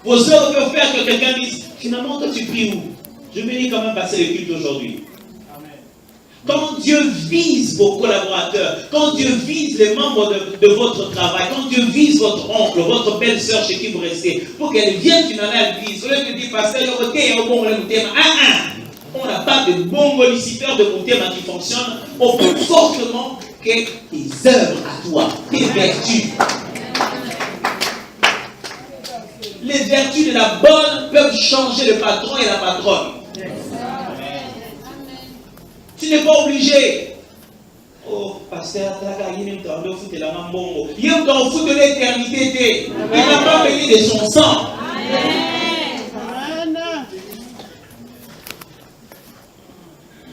Vos œuvres peuvent faire que quelqu'un dise, finalement, toi tu pries où? Je vais venir quand même passer le culte aujourd'hui. Quand Dieu vise vos collaborateurs, quand Dieu vise les membres de votre travail, quand Dieu vise votre oncle, votre belle-sœur chez qui vous restez, pour qu'elle vienne finalement à l'église, au lieu de dire, pasteur, on n'a pas de bons solliciteurs de Moutema qui fonctionnent au plus fortement que tes œuvres à toi, tes vertus. Les vertus de la bonne peuvent changer le patron et la patronne. Tu n'es pas obligé. Oh, pasteur, il me fout de l'éternité. Il n'a pas payé de son sang.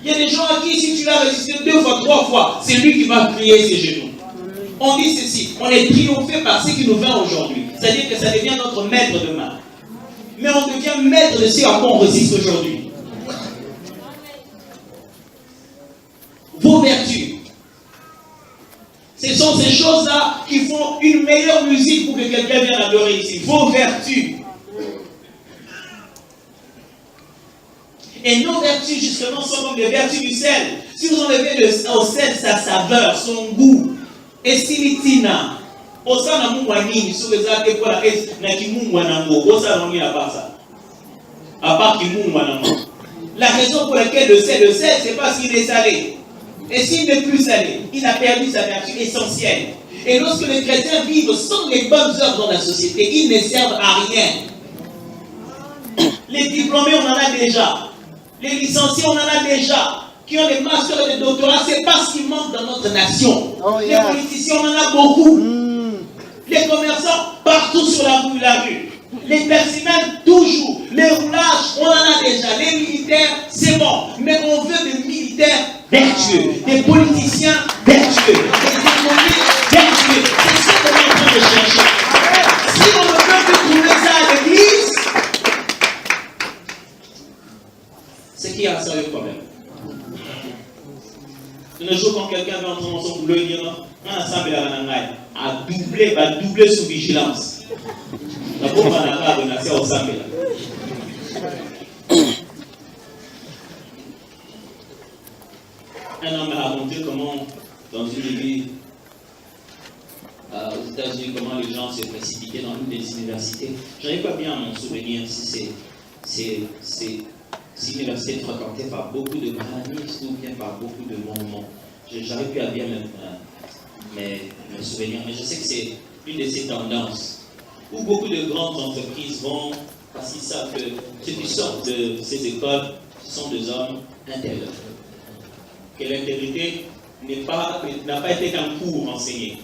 Il y a des gens à qui, si tu l'as résisté 2 fois, 3 fois, c'est lui qui va plier ses genoux. On dit ceci, on est triomphé par ce qui nous vient aujourd'hui. C'est-à-dire que ça devient notre maître demain. Mais on devient maître de ce à quoi on résiste aujourd'hui. Vos vertus. Ce sont ces choses-là qui font une meilleure musique pour que quelqu'un vienne adorer ici. Vos vertus. Et nos vertus, justement, sont comme les vertus du sel. Si vous enlevez au sel sa saveur, son goût, et silitina, au sein de Mouani, sur les arcs pour la caisse, n'a qui Mouanamo, au sein de la part ça. À part qui Mouanamo. La raison pour laquelle le sel, c'est parce qu'il est salé. Et s'il n'est plus salé, il a perdu sa vertu essentielle. Et lorsque les chrétiens vivent sans les bonnes œuvres dans la société, ils ne servent à rien. Les diplômés, on en a déjà. Les licenciés, on en a déjà. Qui ont des masters et des doctorats, c'est parce qu'ils manquent dans notre nation. Les politiciens, on en a beaucoup. Les commerçants, partout sur la rue. Les persimènes, toujours. Les roulages, on en a déjà. Les militaires, c'est bon. Mais on veut des militaires vertueux, des politiciens vertueux, des économistes vertueux. C'est ça qu'on est en train de chercher. Si on ne peut plus trouver ça à l'église, c'est qu'il y a un sérieux problème. De nos jours, quand quelqu'un veut entrer dans son boulot, il dit un ensemble à doubler sous vigilance. La pauvre n'a pas de au ensemble. Un homme m'a raconté comment, dans une ville aux États-Unis, comment les gens se précipitaient dans une des universités. Je n'avais pas bien mon souvenir si c'est une université fréquentée par beaucoup de grandites ou bien par beaucoup de mormons. J'avais pu bien me souvenir, mais je sais que c'est une de ces tendances où beaucoup de grandes entreprises vont, parce qu'ils savent que ceux qui sortent de ces écoles sont des hommes intègres. Que l'intégrité n'a pas été qu'un cours enseigné.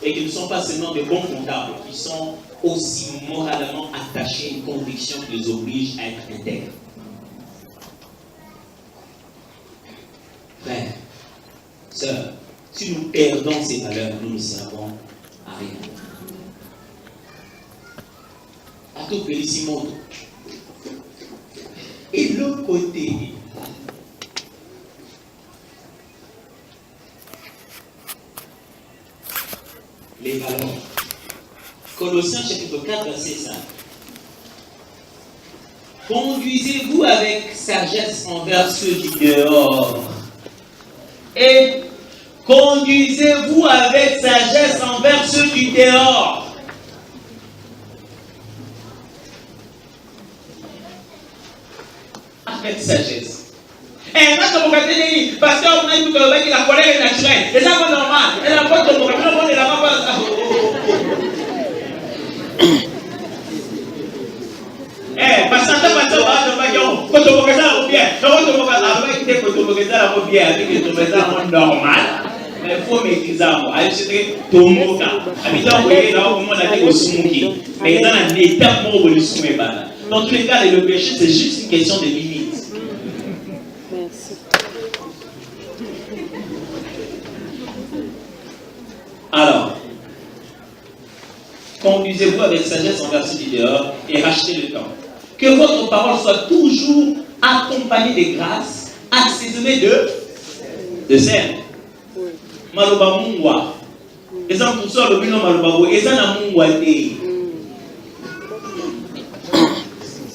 Et qu'ils ne sont pas seulement des bons comptables, qui sont aussi moralement attachés à une conviction qui les oblige à être intègres. Frères, sœurs, si nous perdons ces valeurs, nous ne servons à rien. À tout Pélissimo. Et l'autre côté, les valeurs. Colossiens chapitre 4, verset 5. Conduisez-vous avec sagesse envers ceux du dehors. Et conduisez-vous avec sagesse envers ceux du dehors. Avec sagesse. Et là, comme vous avez dit, parce qu'on a dit que la colère est naturelle. Et ça, c'est normal. Et la porte de mon on est là-bas. Eh, parce que ça, quand on regarde la bien, quand on regarde la bien, avec les tomates normal, mais il faut maîtriser ça. Allez, c'est Tomoka. Habitant, vous voyez, là, au moment où on a dit au Sumuki. Mais il y a un état pour le Sumé. Dans tous les cas, le péché, c'est juste une question de limite. Alors, conduisez-vous avec sagesse envers ceux du dehors et rachetez le temps. Que votre parole soit toujours accompagnée de grâce, assaisonnée de sel. Maloba mungwa. Et ça, pour ça, le bilan maloba, et ça, na mungwa te.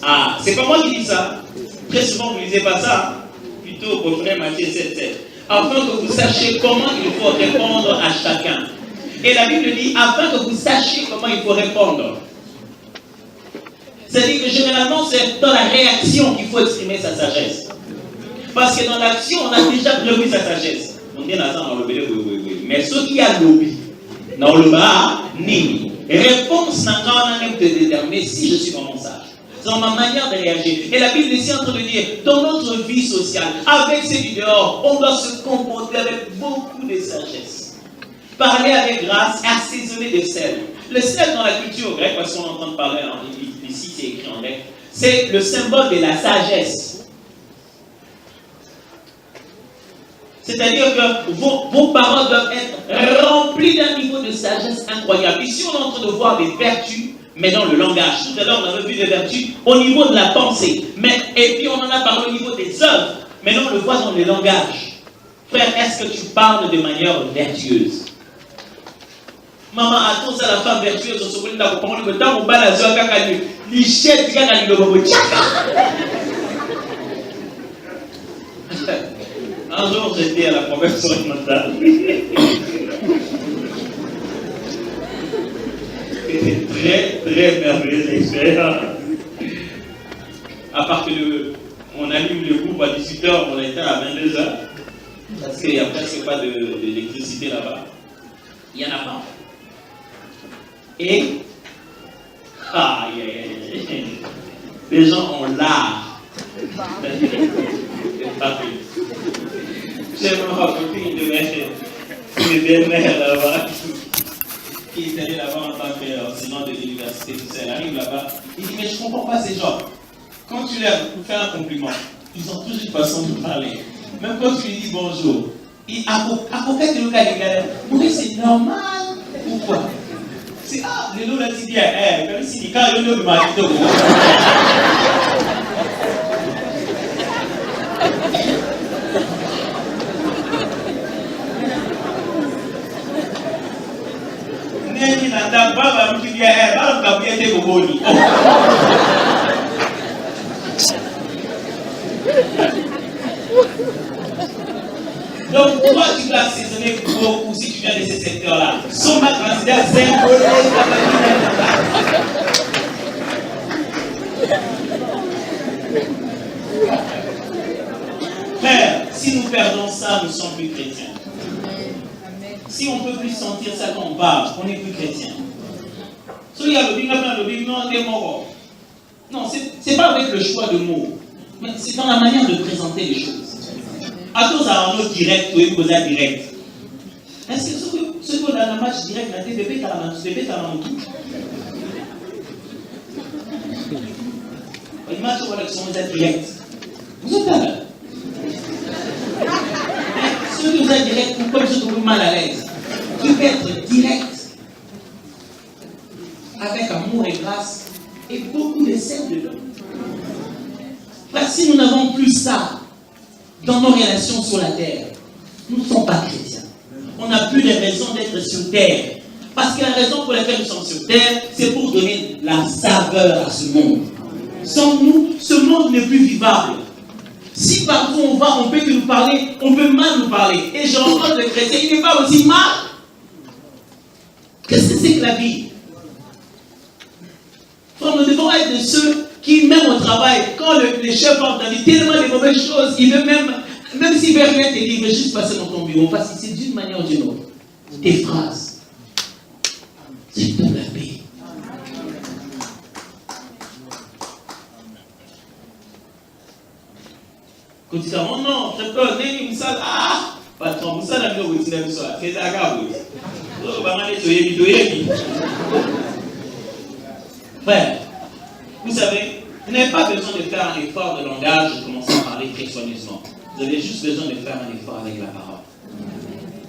Ah, c'est pas moi qui dis ça. Très souvent, vous ne lisez pas ça. Plutôt, reprenez Matthieu 7,7. Afin que vous sachiez comment il faut répondre à chacun. Et la Bible dit, afin que vous sachiez comment il faut répondre. C'est-à-dire que généralement, c'est dans la réaction qu'il faut exprimer sa sagesse. Parce que dans l'action, on a déjà prévu sa sagesse. On dit dans le oui, oui, oui. Mais ce qui a lobby, dans le bas, ni. Réponse n'a pas de déterminer si je suis vraiment sage. C'est dans ma manière de réagir. Et la Bible est en train de dire, dans notre vie sociale, avec ces du dehors, on doit se comporter avec beaucoup de sagesse. Parler avec grâce, assaisonner de sel. Le sel dans la culture grecque, parce qu'on entend parler ici, c'est écrit en grec, c'est le symbole de la sagesse. C'est-à-dire que vos paroles doivent être remplies d'un niveau de sagesse incroyable. Ici, on est en train de voir des vertus, mais dans le langage. Tout à l'heure, on avait vu des vertus au niveau de la pensée. Et puis, on en a parlé au niveau des œuvres. Maintenant, on le voit dans le langage. Frère, est-ce que tu parles de manière vertueuse? Maman, attends, c'est la femme vertueuse. On se voit là, on le temps, on bat la zoa, lichette, un jour, j'étais à la promesse orientale. C'était très, très merveilleux expérience. À part que on allume le groupe à 18h, on était à 22h. Parce qu'il n'y a presque pas d'électricité là-bas. Il n'y en a pas. Et, les gens ont l'art. J'ai ma copine de belle-mère là-bas, qui est allée là-bas en tant qu'enseignant de l'université, tout ça, elle arrive là-bas, il dit, mais je ne comprends pas ces gens. Quand tu leur fais un compliment, ils ont toujours une façon de parler. Même quand tu lui dis bonjour, oui, c'est normal. Pourquoi? C'est le loup là, tu dis, comme si tu as le loup de ma vidéo. Donc, toi, tu dois assaisonner beaucoup si tu viens de ce secteur-là. Son ma transfert, c'est un peu. Frère, si nous perdons ça, nous ne sommes plus chrétiens. Si on ne peut plus sentir ça quand on parle, on n'est plus chrétien. Non, ce n'est pas avec le choix de mots, mais c'est dans la manière de présenter les choses. À tous à un autre direct, ou une direct. Est-ce que ce qu'on a un match direct, la TVP, t'as la moto? Un match où avec son direct. Vous êtes là. Ceux qui vous êtes direct, pourquoi ils se trouvent mal à l'aise? Tu peux être direct, avec amour et grâce, et beaucoup de sel dedans. Parce que si nous n'avons plus ça dans nos relations sur la terre, nous ne sommes pas chrétiens. On n'a plus de raison d'être sur terre. Parce que la raison pour laquelle nous sommes sur terre, c'est pour donner la saveur à ce monde. Sans nous, ce monde n'est plus vivable. Si partout on va, on peut que nous parler, on peut mal nous parler. Et je rencontre le chrétien, il n'est pas aussi mal. Qu'est-ce que c'est que la vie? Nous devons être de ceux qui, même au travail, quand les chefs ont dit tellement de mauvaises choses, il veut même s'il ne veut rien te dire, il veut juste passer dans ton bureau. Parce que c'est d'une manière ou d'une autre. Tes phrases, c'est pour la paix. Quand tu dis, oh non, je peux donner une salle. Ah, patron, vous savez, vous êtes là, c'est la gare. Frère, vous savez, vous n'avez pas besoin de faire un effort de langage de commencer à parler très soigneusement. Vous avez juste besoin de faire un effort avec la parole.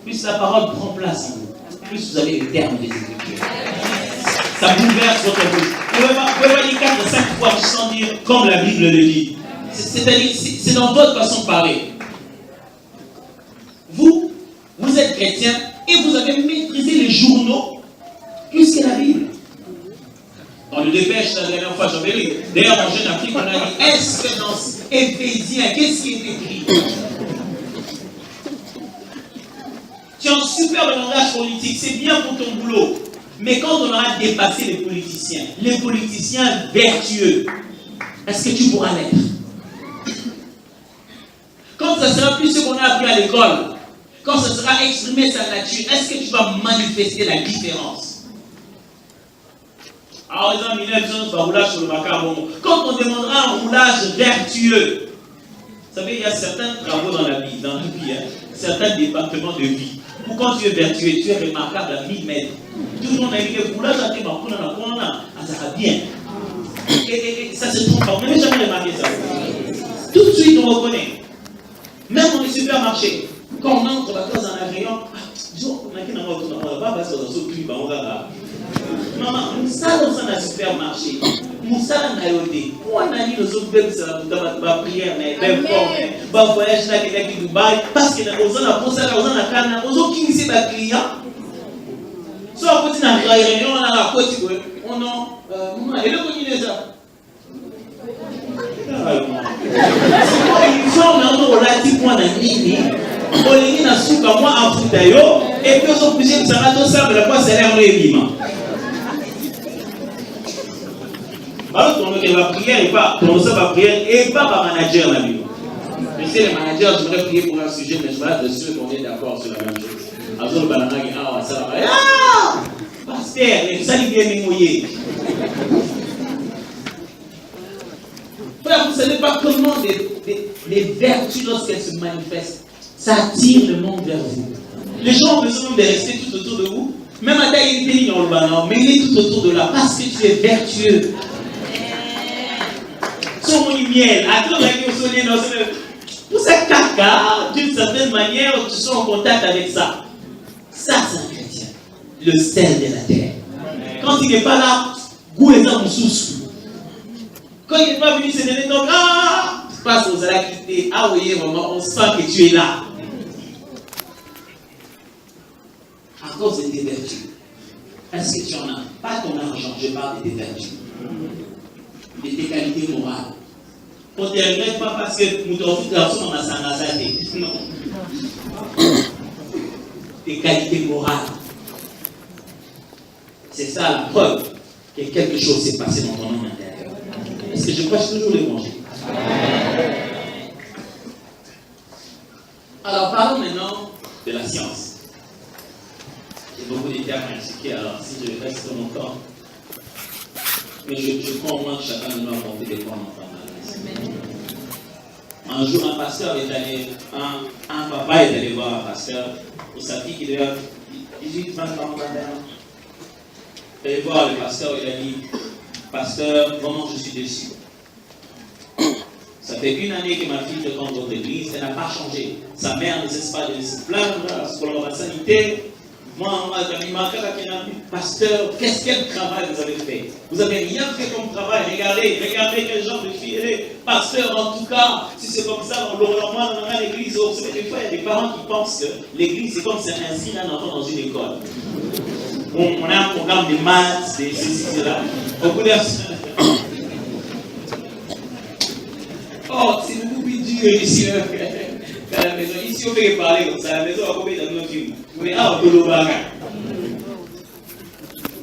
Plus la parole prend place en vous, plus vous avez les termes des Écritures. Ça bouleverse votre bouche. Vous pouvez pas dire 4 ou 5 fois sans dire comme la Bible le dit. C'est-à-dire, c'est dans votre façon de parler. Vous êtes chrétien et vous avez maîtrisé les journaux plus que la Bible. Dans le dépêche la dernière fois, j'avais lu. D'ailleurs, en Jeune Afrique, on a dit, est-ce que dans Éphésiens, qu'est-ce qui est écrit? Tu as un superbe langage politique, c'est bien pour ton boulot. Mais quand on aura dépassé les politiciens vertueux, est-ce que tu pourras l'être? Quand ça sera plus ce qu'on a appris à l'école, quand ça sera exprimer sa nature, est-ce que tu vas manifester la différence? Alors, les amis, roulage sur le macabon. Quand on demandera un roulage vertueux, vous savez, il y a certains travaux dans la vie, certains départements de vie, où quand tu es vertueux, tu es remarquable à 1000 mètres. Tout le monde a dit que roulage à tes marques, ça va bien. Et ça se trompe pas. Vous n'avez jamais remarqué ça. Tout de suite, on reconnaît. Même dans les supermarchés, quand on entre dans un rayon, disons, on a pas passé dans ce clip, on va. Maman, nous sommes dans un supermarché. Nous sommes dans l'hôtel. Pour un ami, nous sommes dans la prière, dans le voyage là, qui est à Dubaï, parce que nous avons la poste, nous avons la canne, nous avons qui c'est le client. Soit à côté d'un rayon, on a la côte, on a. Maman, elle est connue ça. Il faut maintenant relatif point de ligne. On est dans ce cas moi en foot d'ailleurs. Et puis on s'est obligé de savoir tout ça, mais la fois c'est l'air réellement. Alors on va prière et pas, on va prière et pas par manager la vie. Je sais les managers, je voudrais prier pour un sujet, mais je vais être sûr qu'on est d'accord sur la même chose. Alors le banana qui a ça va. Ah! Pasteur, ça il vient m'émouiller. Frère, vous ne savez pas comment les vertus, lorsqu'elles se manifestent, ça attire le monde vers vous. Les gens ont besoin de rester tout autour de vous. Même à taille il est dans le banane, mais il est tout autour de là parce que tu es vertueux. Sur mon miel, attends, pour ça, caca, d'une certaine manière, tu sois en contact avec ça. Ça, c'est un chrétien. Le sel de la terre. Quand il n'est pas là, goût est dans mon sous. Quand il n'est pas venu se donner, donc, passe aux alaquités, oui, maman, on sent que tu es là. À cause de tes vertus. Est-ce que tu en as? Pas ton argent, je parle de tes vertus. De tes qualités morales. On ne te regrette pas parce que nous t'avons fait garçon dans la sanazade. Non. Tes qualités morales. C'est ça la preuve que quelque chose s'est passé dans ton âme intérieure. Est-ce que je prêche toujours l'évangile? Alors parlons maintenant de la science. J'ai beaucoup de termes à expliquer, alors si je reste dans mon temps. Mais je crois au moins que chacun de nous a apporté des points dans ta main. Un jour, un pasteur est allé, un papa est allé voir un pasteur pour sa fille qui devait avoir 18, 20 ans, 21 ans. Il est allé voir le pasteur, il a dit, pasteur, vraiment je suis déçu. Ça fait 1 année que ma fille fréquente votre église, elle n'a pas changé. Sa mère ne cesse pas de se plaindre pour la sanité. Moi, il m'a fait pasteur, quel travail vous avez fait? Vous n'avez rien fait comme travail. Regardez quel genre de fille elle est. Pasteur, en tout cas, si c'est comme ça, on a l'église. Des fois, il y a des parents qui pensent que l'église, c'est comme si on inscrit un enfant dans une école. On a un programme de maths, de ceci, cela. Beaucoup de... Oh, c'est beaucoup plus dur ici. À la maison, ici on peut parler comme ça, à la maison on va combien dans nos films. Vous voulez, on peut le bagarre.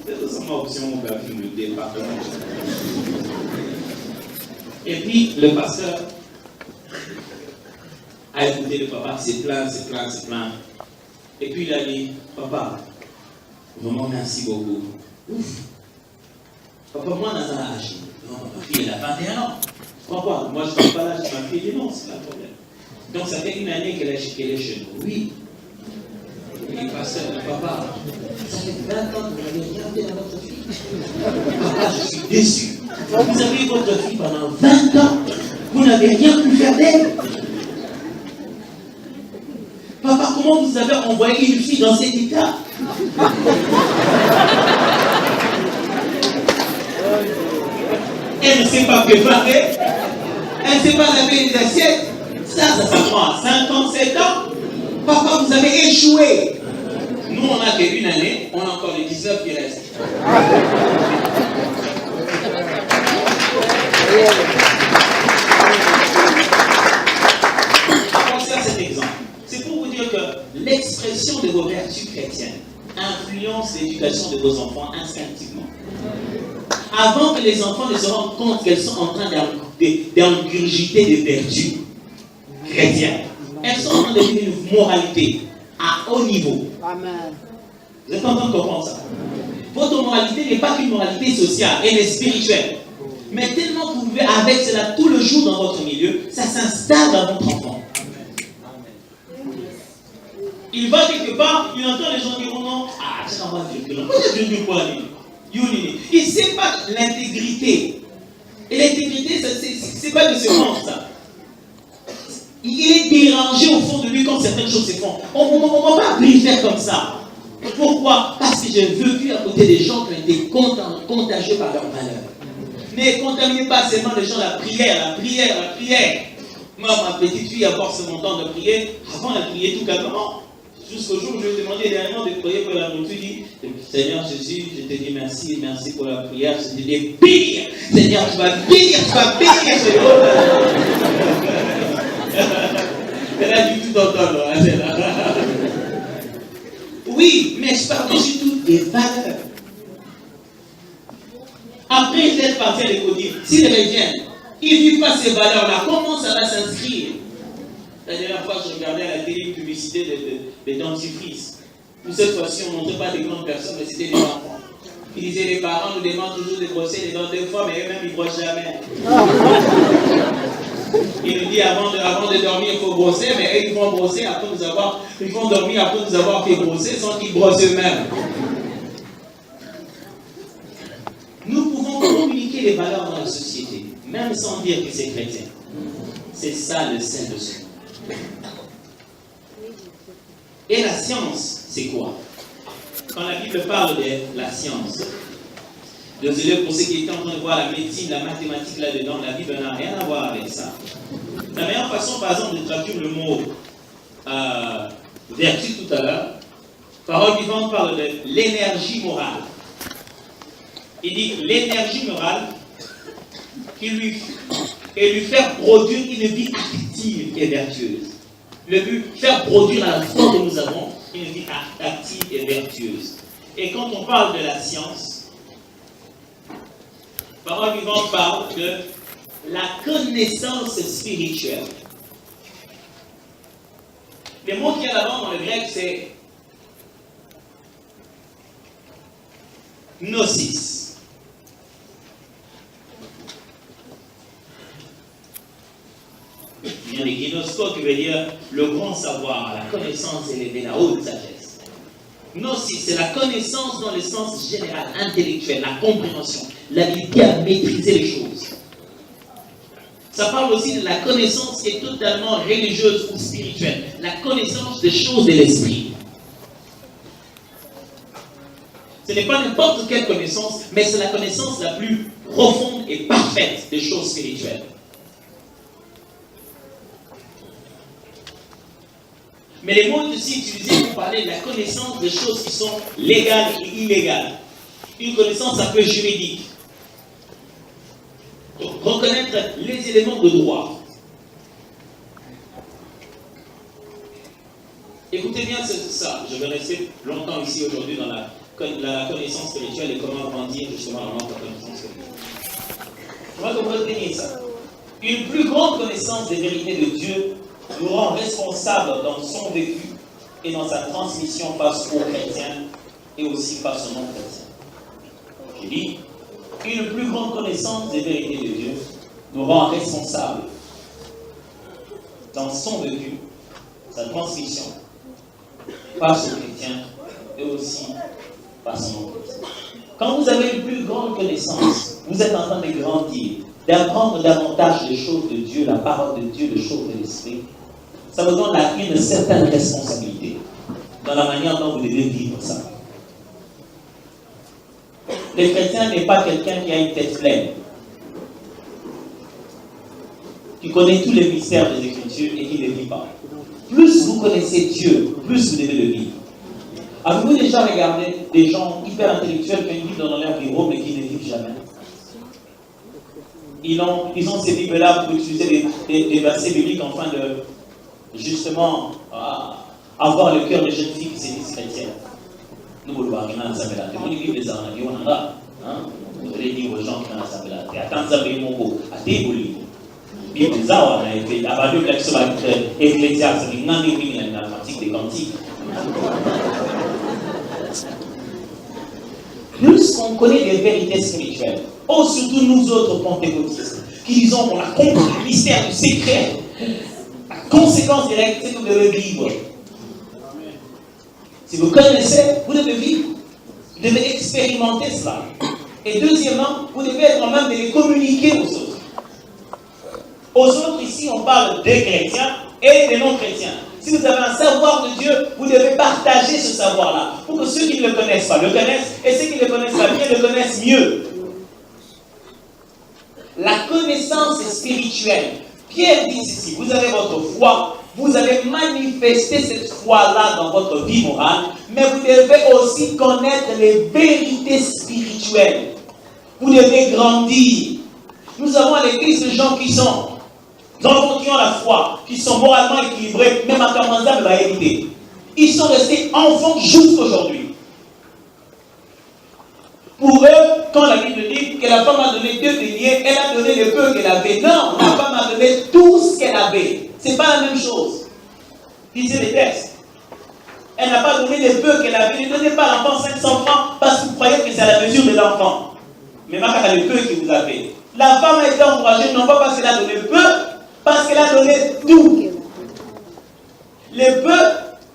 C'est ça ma option, on va faire le département. Et puis, le pasteur a écouté le papa, c'est plein. Et puis il a dit, papa, vraiment merci beaucoup. Ouf. Papa, moi, dans un âge, ma fille, elle a 21 ans. Pourquoi? Moi, je ne parle pas l'âge de ma fille, non, c'est pas le problème. Donc, ça fait 1 année qu'elle est chez nous. Oui. Et pasteur, papa, ça fait 20 ans que vous n'avez rien fait à votre fille. Papa, je suis déçu. Vous avez eu votre fille pendant 20 ans. Vous n'avez rien pu faire d'elle. Papa, comment vous avez envoyé une fille dans cet état? Elle ne sait pas préparer. Elle ne sait pas laver les assiettes. Ça prend 57 ans. Papa, vous avez échoué. Nous, on n'a que 1 année, on a encore les 19 qui restent. Pensez à cet exemple. C'est pour vous dire que l'expression de vos vertus chrétiennes influence l'éducation de vos enfants instinctivement. Avant que les enfants ne se rendent compte qu'elles sont en train d'ingurgiter des vertus chrétiennes, elles sont en train de vivre une moralité à haut niveau. Amen. Vous êtes en train de comprendre ça? Votre moralité n'est pas qu'une moralité sociale, elle est spirituelle. Mais tellement que vous vivez avec cela tout le jour dans votre milieu, ça s'installe dans votre enfant. Il va quelque part, il entend les gens dire oh non, ah, c'est pas Dieu. Il ne sait pas l'intégrité. Et l'intégrité, c'est pas de ce monde, ça. Il est dérangé au fond de lui quand certaines choses se font. On ne va pas appeler faire comme ça. Pourquoi? Parce que j'ai vécu à côté des gens qui ont été contagieux par leurs valeurs. Ne contaminez pas seulement les gens la prière. Moi, ma petite fille, à force mon temps de prier, avant elle priait tout calmement. Jusqu'au jour où je lui ai demandé dernièrement de prier pour la nourriture, je dis, Seigneur Jésus, je te dis merci pour la prière. Je te dis, pire, Seigneur, tu vas pire. Elle a dû tout entendre. Oui, mais je parle dessus toutes des valeurs. Après, je vais partir à l'école. Si les reviennent, ils ne vivent pas ces valeurs-là, comment ça va s'inscrire? La dernière fois, je regardais à la télé une publicité de dentifrice. Pour cette fois-ci, on ne montrait pas des grandes personnes, mais c'était des enfants. Ils disaient les parents nous demandent toujours de brosser les dents 2 fois, mais eux-mêmes, ils ne brossent jamais. Il nous dit avant de dormir, il faut brosser, mais eux, ils vont brosser après ils vont dormir après nous avoir fait brosser sans qu'ils brossent eux-mêmes. Nous pouvons communiquer les valeurs dans la société, même sans dire que c'est chrétien. C'est ça le sein de ce monde. Et la science, c'est quoi? Quand la Bible parle de la science, désolé pour ceux qui étaient en train de voir la médecine, la mathématique là-dedans, la Bible n'a rien à voir avec ça. La meilleure façon, par exemple, de traduire le mot vertu tout à l'heure, Parole vivante parle de l'énergie morale. Il dit l'énergie morale qui lui faire produire une vie active et vertueuse. Le but, faire produire la foi que nous avons une vie active et vertueuse. Et quand on parle de la science, Parole vivante parle de la connaissance spirituelle. Le mot qu'il y a là-bas dans le grec, c'est gnosis. Il y a les gnoskos qui veut dire le grand savoir, la connaissance et la haute sagesse. Gnosis, c'est la connaissance dans le sens général, intellectuel, la compréhension, l'habilité à maîtriser les choses. Ça parle aussi de la connaissance qui est totalement religieuse ou spirituelle, la connaissance des choses de l'esprit. Ce n'est pas n'importe quelle connaissance, mais c'est la connaissance la plus profonde et parfaite des choses spirituelles. Mais les mots ici utilisés pour parler de la connaissance des choses qui sont légales et illégales. Une connaissance un peu juridique. Donc, reconnaître les éléments de droit. Écoutez bien ça. Je vais rester longtemps ici aujourd'hui dans la connaissance spirituelle et comment grandir justement dans notre connaissance spirituelle. Je vois que vous retenez ça. Une plus grande connaissance des vérités de Dieu nous rend responsables dans son vécu et dans sa transmission face aux chrétiens et aussi face aux non-chrétiens. J'ai dit, une plus grande connaissance des vérités de Dieu nous rend responsables dans son vécu, sa transmission face aux chrétiens et aussi face aux non-chrétiens. Quand vous avez une plus grande connaissance, vous êtes en train de grandir, d'apprendre davantage les choses de Dieu, la parole de Dieu, les choses de l'Esprit. Ça vous donne une certaine responsabilité dans la manière dont vous devez vivre ça. Le chrétien n'est pas quelqu'un qui a une tête pleine, qui connaît tous les mystères des Écritures et qui ne les vit pas. Plus vous connaissez Dieu, plus vous devez le vivre. Avez-vous déjà regardé des gens hyper intellectuels qui vivent dans leur bureau mais qui ne vivent jamais? ils ont ces livres-là pour utiliser des versets bibliques afin de, justement, avoir le cœur de jeunes filles qui se disent chrétiennes. Nous, vous le voyez dans la Sabela. Vous avez les arnaques, on en a. Vous allez dire aux gens qui sont dans la Sabela. Attends, ça va être mon beau. À tes boulis. Puis, vous avez été abattu de l'action ecclésiale. Ça dit, non, la pratique des cantiques. Plus on connaît les vérités spirituelles, surtout nous autres pentecôtistes, qui disons qu'on a compris le mystère du secret, la conséquence directe, c'est que vous devez vivre. Si vous connaissez, vous devez vivre. Vous devez expérimenter cela. Et deuxièmement, vous devez être en même de les communiquer aux autres. Aux autres, ici, on parle des chrétiens et des non-chrétiens. Si vous avez un savoir de Dieu, vous devez partager ce savoir-là. Pour que ceux qui ne le connaissent pas le connaissent, et ceux qui ne le connaissent pas bien le connaissent mieux. La connaissance est spirituelle. Pierre dit ici, vous avez votre foi, vous avez manifesté cette foi-là dans votre vie morale, mais vous devez aussi connaître les vérités spirituelles. Vous devez grandir. Nous avons à l'église des gens qui sont enfants qui ont la foi, qui sont moralement équilibrés, même à Kamanza, va éviter. Ils sont restés enfants jusqu'aujourd'hui. Pour eux, quand la Bible dit que la femme a donné 2 deniers, elle a donné le peu qu'elle avait. Non, la femme a donné tout ce qu'elle avait. Ce n'est pas la même chose. Lisez les textes. Elle n'a pas donné le peu qu'elle avait. Ne donnez pas à l'enfant 500 francs parce que vous croyez que c'est à la mesure de l'enfant. Mais maintenant, elle a le peu que vous avez. La femme a été encouragée, non pas parce qu'elle a donné peu, parce qu'elle a donné tout. Le peu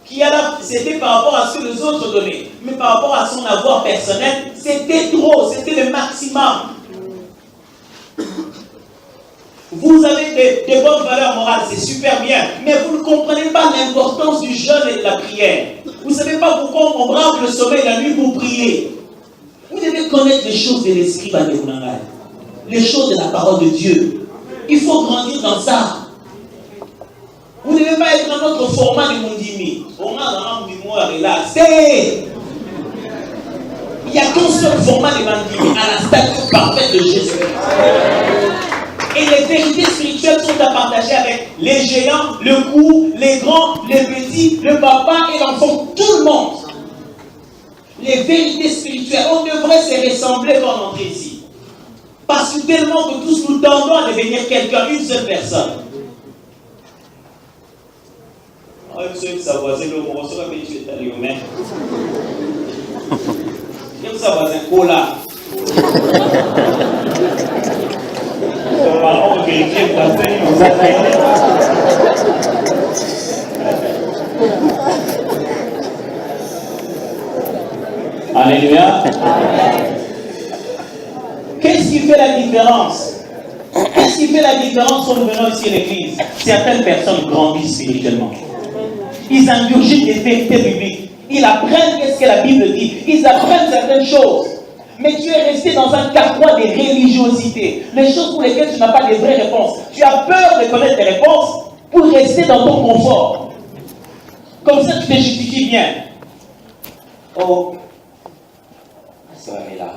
qui a là, c'était par rapport à ce que les autres donnaient. Mais par rapport à son avoir personnel, c'était trop, c'était le maximum. Vous avez des bonnes valeurs morales, c'est super bien, mais vous ne comprenez pas l'importance du jeûne et de la prière. Vous ne savez pas pourquoi on brave le sommeil la nuit pour prier. Vous devez connaître les choses de l'esprit, les choses de la parole de Dieu. Il faut grandir dans ça. Vous ne devez pas être dans notre format de Mundimi. On a dans un Mundimi relaxé. Il n'y a qu'un seul format de Mundimi, à la stature parfaite de Jésus. Et les vérités spirituelles sont à partager avec les géants, le court, les grands, les petits, le papa et l'enfant, tout le monde. Les vérités spirituelles, on devrait se ressembler quand on entre ici. Parce que tellement que tous nous tendons à devenir quelqu'un, une seule personne. Ceux qui savent, c'est le mot, c'est le tu es allé au maire. Vous savez, c'est un cola. On vérifie le passé, nous a fait. Alléluia. Qu'est-ce qui fait la différence? Qu'est-ce qui fait la différence quand nous venons ici à l'église? Certaines personnes grandissent spirituellement. Ils ingurgitent des vérités bibliques. Ils apprennent ce que la Bible dit. Ils apprennent certaines choses. Mais tu es resté dans un carcan de religiosité. Les choses pour lesquelles tu n'as pas de vraies réponses. Tu as peur de connaître tes réponses pour rester dans ton confort. Comme ça, tu te justifies bien. Oh. Ça va là.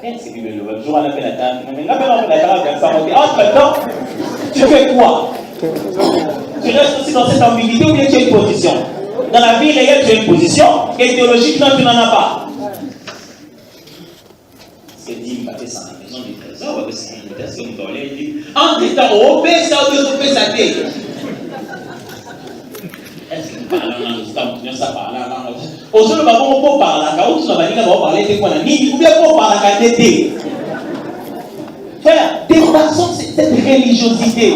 C'est Bible le jour, on appelle la table. Entre-temps, tu fais quoi? Tu restes aussi dans cette ambiguïté ou bien tu as une position? Dans la vie réelle, tu as une position, et théologiquement, tu n'en as pas. C'est dit, il va faire ça à la maison du trésor, parce que c'est une invitation, il dit, en étant au pays, ça ou bien ça t'est. Est-ce que nous parlons dans ça parle là? Aujourd'hui, nous allons parler là, quand nous allons parler de quoi? Ou bien pour parler de frère, dépassons cette religiosité.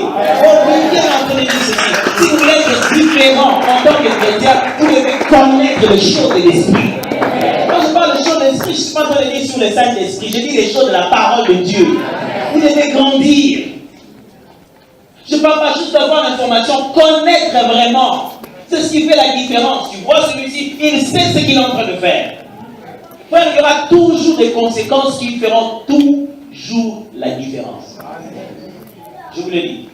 Si vous voulez être différent en tant que chrétien, vous devez connaître les choses de l'esprit. Quand je parle des choses de l'esprit, je ne suis pas en train de dire sur les saints d'esprit, je dis les choses de la parole de Dieu. Vous devez grandir. Je ne parle pas juste d'avoir l'information, connaître vraiment. C'est ce qui fait la différence. Tu vois celui-ci, il sait ce qu'il est en train de faire. Frère, il y aura toujours des conséquences qui feront toujours la différence. Je vous le dis.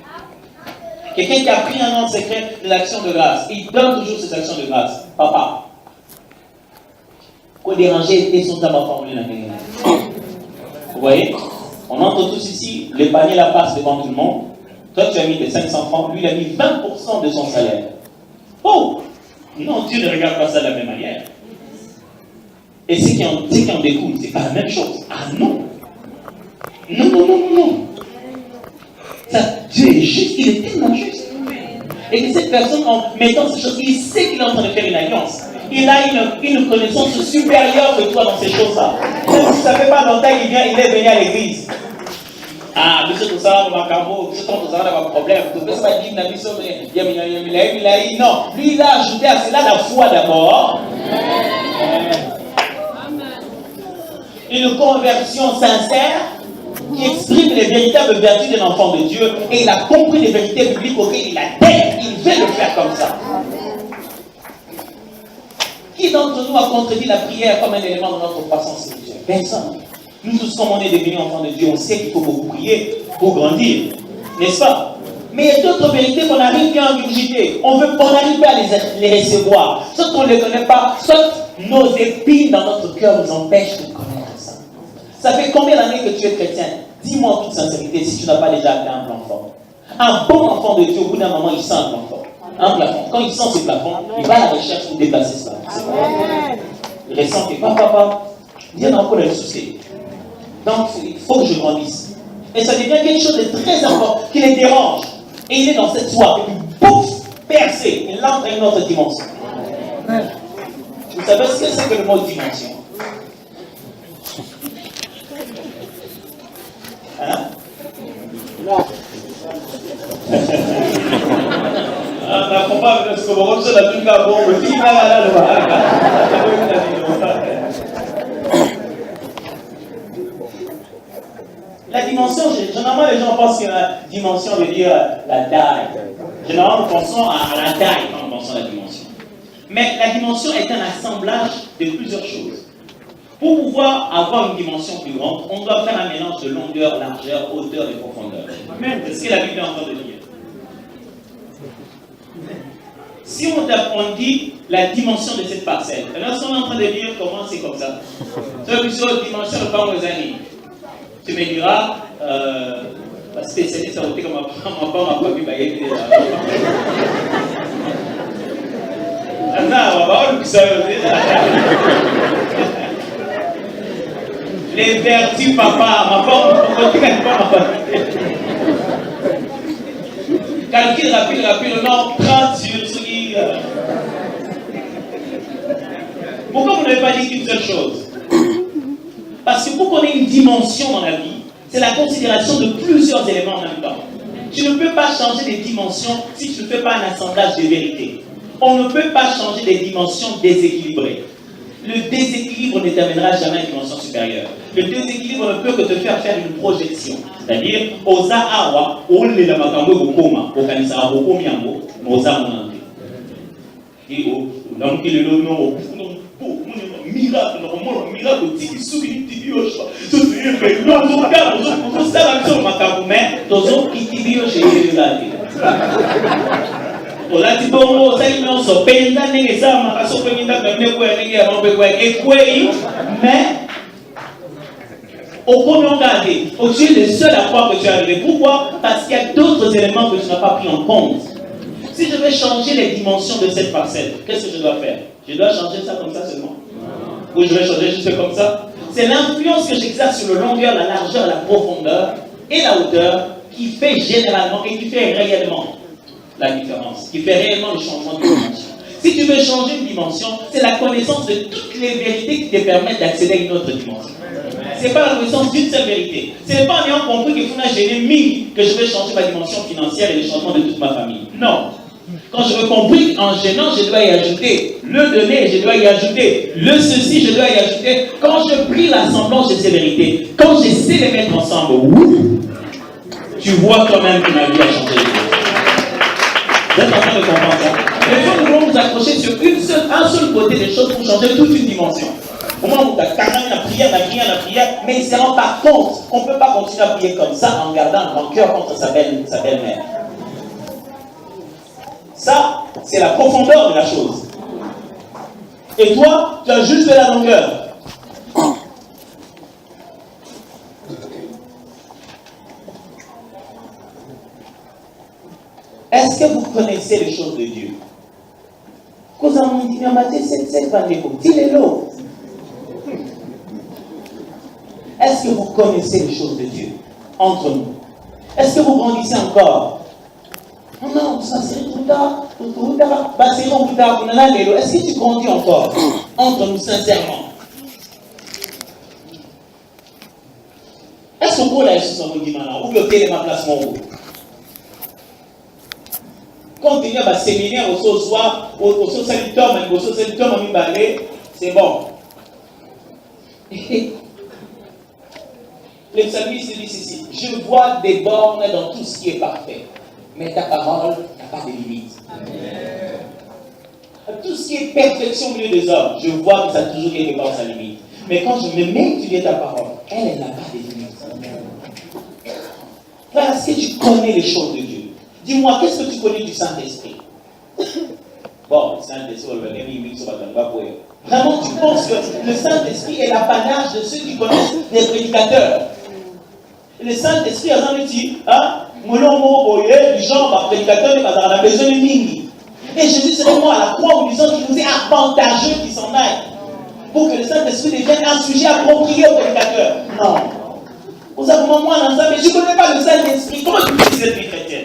Quelqu'un qui a pris un an secret de l'action de grâce, il donne toujours cette action de grâce. Papa, quoi déranger et son tabac formulé dans la. Vous voyez? On entre tous ici, les paniers la passent devant tout le monde. Toi, tu as mis tes 500 francs, lui, il a mis 20% de son salaire. Oh! Non, Dieu ne regarde pas ça de la même manière. Et ce qui en découle, c'est pas la même chose. Ah non! Non, non, non, non, non. Ça, Dieu est juste, il est tellement juste. Et que cette personne, en mettant ces choses, il sait qu'il est en train de faire une alliance. Il a une connaissance supérieure que toi dans ces choses-là. Même si ça ne fait pas longtemps qu'il est venu à l'église. Ah, monsieur tout ça, mon macambo, monsieur tout ça, on a un problème. Tout ça, ça dit, non, lui, il a ajouté à cela la foi d'abord. Une conversion sincère qui exprime les véritables vertus d'un enfant de Dieu, et il a compris les vérités bibliques auxquelles il adhère. Il veut le faire comme ça. Qui d'entre nous a contredit la prière comme un élément de notre croissance spirituelle? Personne. Nous tous, comme on est devenus enfants de Dieu, on sait qu'il faut beaucoup prier pour grandir. N'est-ce pas? Mais il y a d'autres vérités qu'on n'arrive qu'à ingurgiter. On n'arrive pas à les recevoir. Soit on ne les connaît pas, soit nos épines dans notre cœur nous empêchent de connaître ça. Ça fait combien d'années que tu es chrétien? Dis-moi en toute sincérité si tu n'as pas déjà atteint un plan fort. Un bon enfant de Dieu, au bout d'un moment, il sent un plan fort. Un plafond. Quand il sent ce plafond, il va à la recherche pour déplacer ce plafond. Il ressent que papa, viens encore le souci. Donc, il faut que je grandisse. Et ça devient quelque chose de très important qui les dérange. Et il est dans cette soif. Et puis, pouf, percé. Il entre à une autre dimension. Vous savez ce que c'est que le mot dimension? Hein? Non. La dimension, généralement les gens pensent que la dimension veut dire la taille. Généralement nous pensons à la taille quand nous pensons à la dimension. Mais la dimension est un assemblage de plusieurs choses. Pour pouvoir avoir une dimension plus grande, on doit faire un mélange de longueur, largeur, hauteur et profondeur. C'est ce que la Bible est en train de dire. Si on dit la dimension de cette parcelle, alors si on est en train de dire comment c'est comme ça, c'est la dimension de pas aux années. Tu me diras, la spécialiste, ça va être comme ma famille, les vertus, papa, ma femme, calcul rapide, non, 30 sur ce qui. Pourquoi vous n'avez pas dit qu'une seule chose? Parce que pour qu'on ait une dimension dans la vie, c'est la considération de plusieurs éléments en même temps. Tu ne peux pas changer les dimensions si tu ne fais pas un assemblage de vérités. On ne peut pas changer des dimensions déséquilibrées. Le déséquilibre ne t'amènera jamais à une dimension supérieure. Le déséquilibre ne peut que te faire une projection. C'est-à-dire, osa awa, ole la makambo gokoma, okanisa abokomi yango, osa monande. Et donc il est le nom miracle, miracle, tiki soubi, tiki yoshua. Ce c'est non, on regarde, on se la mission makambo, mais tozo tiki yoshua est là. On a dit bon, ça y est, on se peine dans les armes, on se peine dans les armes, mais au cours gardé, tu es le seul à croire que tu es arrivé. Pourquoi? Parce qu'il y a d'autres éléments que tu n'as pas pris en compte. Si je veux changer les dimensions de cette parcelle, qu'est-ce que je dois faire? Je dois changer ça comme ça seulement? Ou je vais changer juste comme ça? C'est l'influence que j'exerce sur le longueur, la largeur, la profondeur et la hauteur qui fait généralement et qui fait réellement la différence, qui fait réellement le changement de dimension. Si tu veux changer une dimension, c'est la connaissance de toutes les vérités qui te permettent d'accéder à une autre dimension. Ce n'est pas la connaissance d'une seule vérité. Ce n'est pas en ayant compris qu'il faut gêner 1000 que je vais changer ma dimension financière et le changement de toute ma famille. Non. Quand je veux compris, en gênant, je dois y ajouter le donner, je dois y ajouter le ceci, je dois y ajouter. Quand je prie l'assemblage de ces vérités, quand j'essaie de les mettre ensemble, oui, tu vois quand même que ma vie a changé. Vous êtes en train de comprendre ça. Les fois, nous voulons nous accrocher sur un seul côté des choses pour changer toute une dimension. Au moment où tu as carrément la prière, mais il ne se rend pas compte qu'on ne peut pas continuer à prier comme ça en gardant un rancœur contre sa belle-mère. Ça, c'est la profondeur de la chose. Et toi, tu as juste de la longueur. connaissez les choses de Dieu? Est-ce que vous connaissez les choses de Dieu entre nous? Est-ce que vous grandissez encore? Oh non, ça c'est trop tard. Est-ce que tu grandis encore entre nous sincèrement? Est-ce qu'on peut la Jésus en dit maintenant? Ou que tu es ma place mon groupe? Quand il y a un séminaire au soir, au sanitum, c'est bon. Le psalmiste dit ceci: je vois des bornes dans tout ce qui est parfait, mais ta parole n'a pas de limite. Tout ce qui est perfection au milieu des hommes, je vois que ça a toujours quelque part sa limite. Mais quand je me mets à étudier ta parole, elle n'a pas de limite. Frère, est-ce que tu connais les choses de Dieu? Dis-moi, qu'est-ce que tu connais du Saint-Esprit? Bon, le Saint-Esprit, vraiment, tu penses que le Saint-Esprit est l'apanage de ceux qui connaissent les prédicateurs? Le Saint-Esprit a dit, du genre, prédicateur, il a besoin de mini. Et Jésus, c'est moi à la croix où disons qu'il nous est avantageux qu'il s'en aille, pour que le Saint-Esprit devienne un sujet approprié au prédicateur. Non. Vous avez moi dans ça, mais je ne connais pas le Saint-Esprit. Comment tu peux dire être chrétien?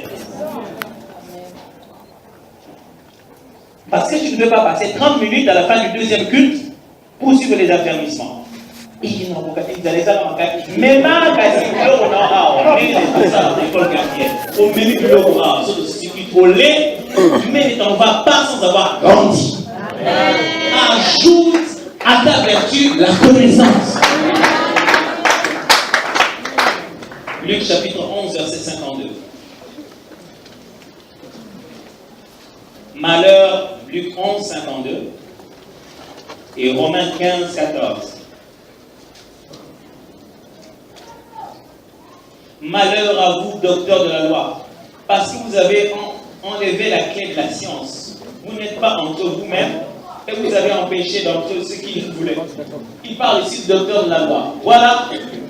Parce que tu ne peux pas passer 30 minutes à la fin du deuxième culte pour suivre les affermissements. Même on ne va pas sans avoir grandi. Ajoute à ta vertu la connaissance. Luc chapitre 11, verset 52. Malheur, Luc 11, 52. Et Romains 15, 14. Malheur à vous, docteurs de la loi, parce que vous avez enlevé la clé de la science. Vous n'êtes pas entre vous-même et vous avez empêché d'entrer ce qu'il voulait. Il parle ici du docteur de la loi. Voilà,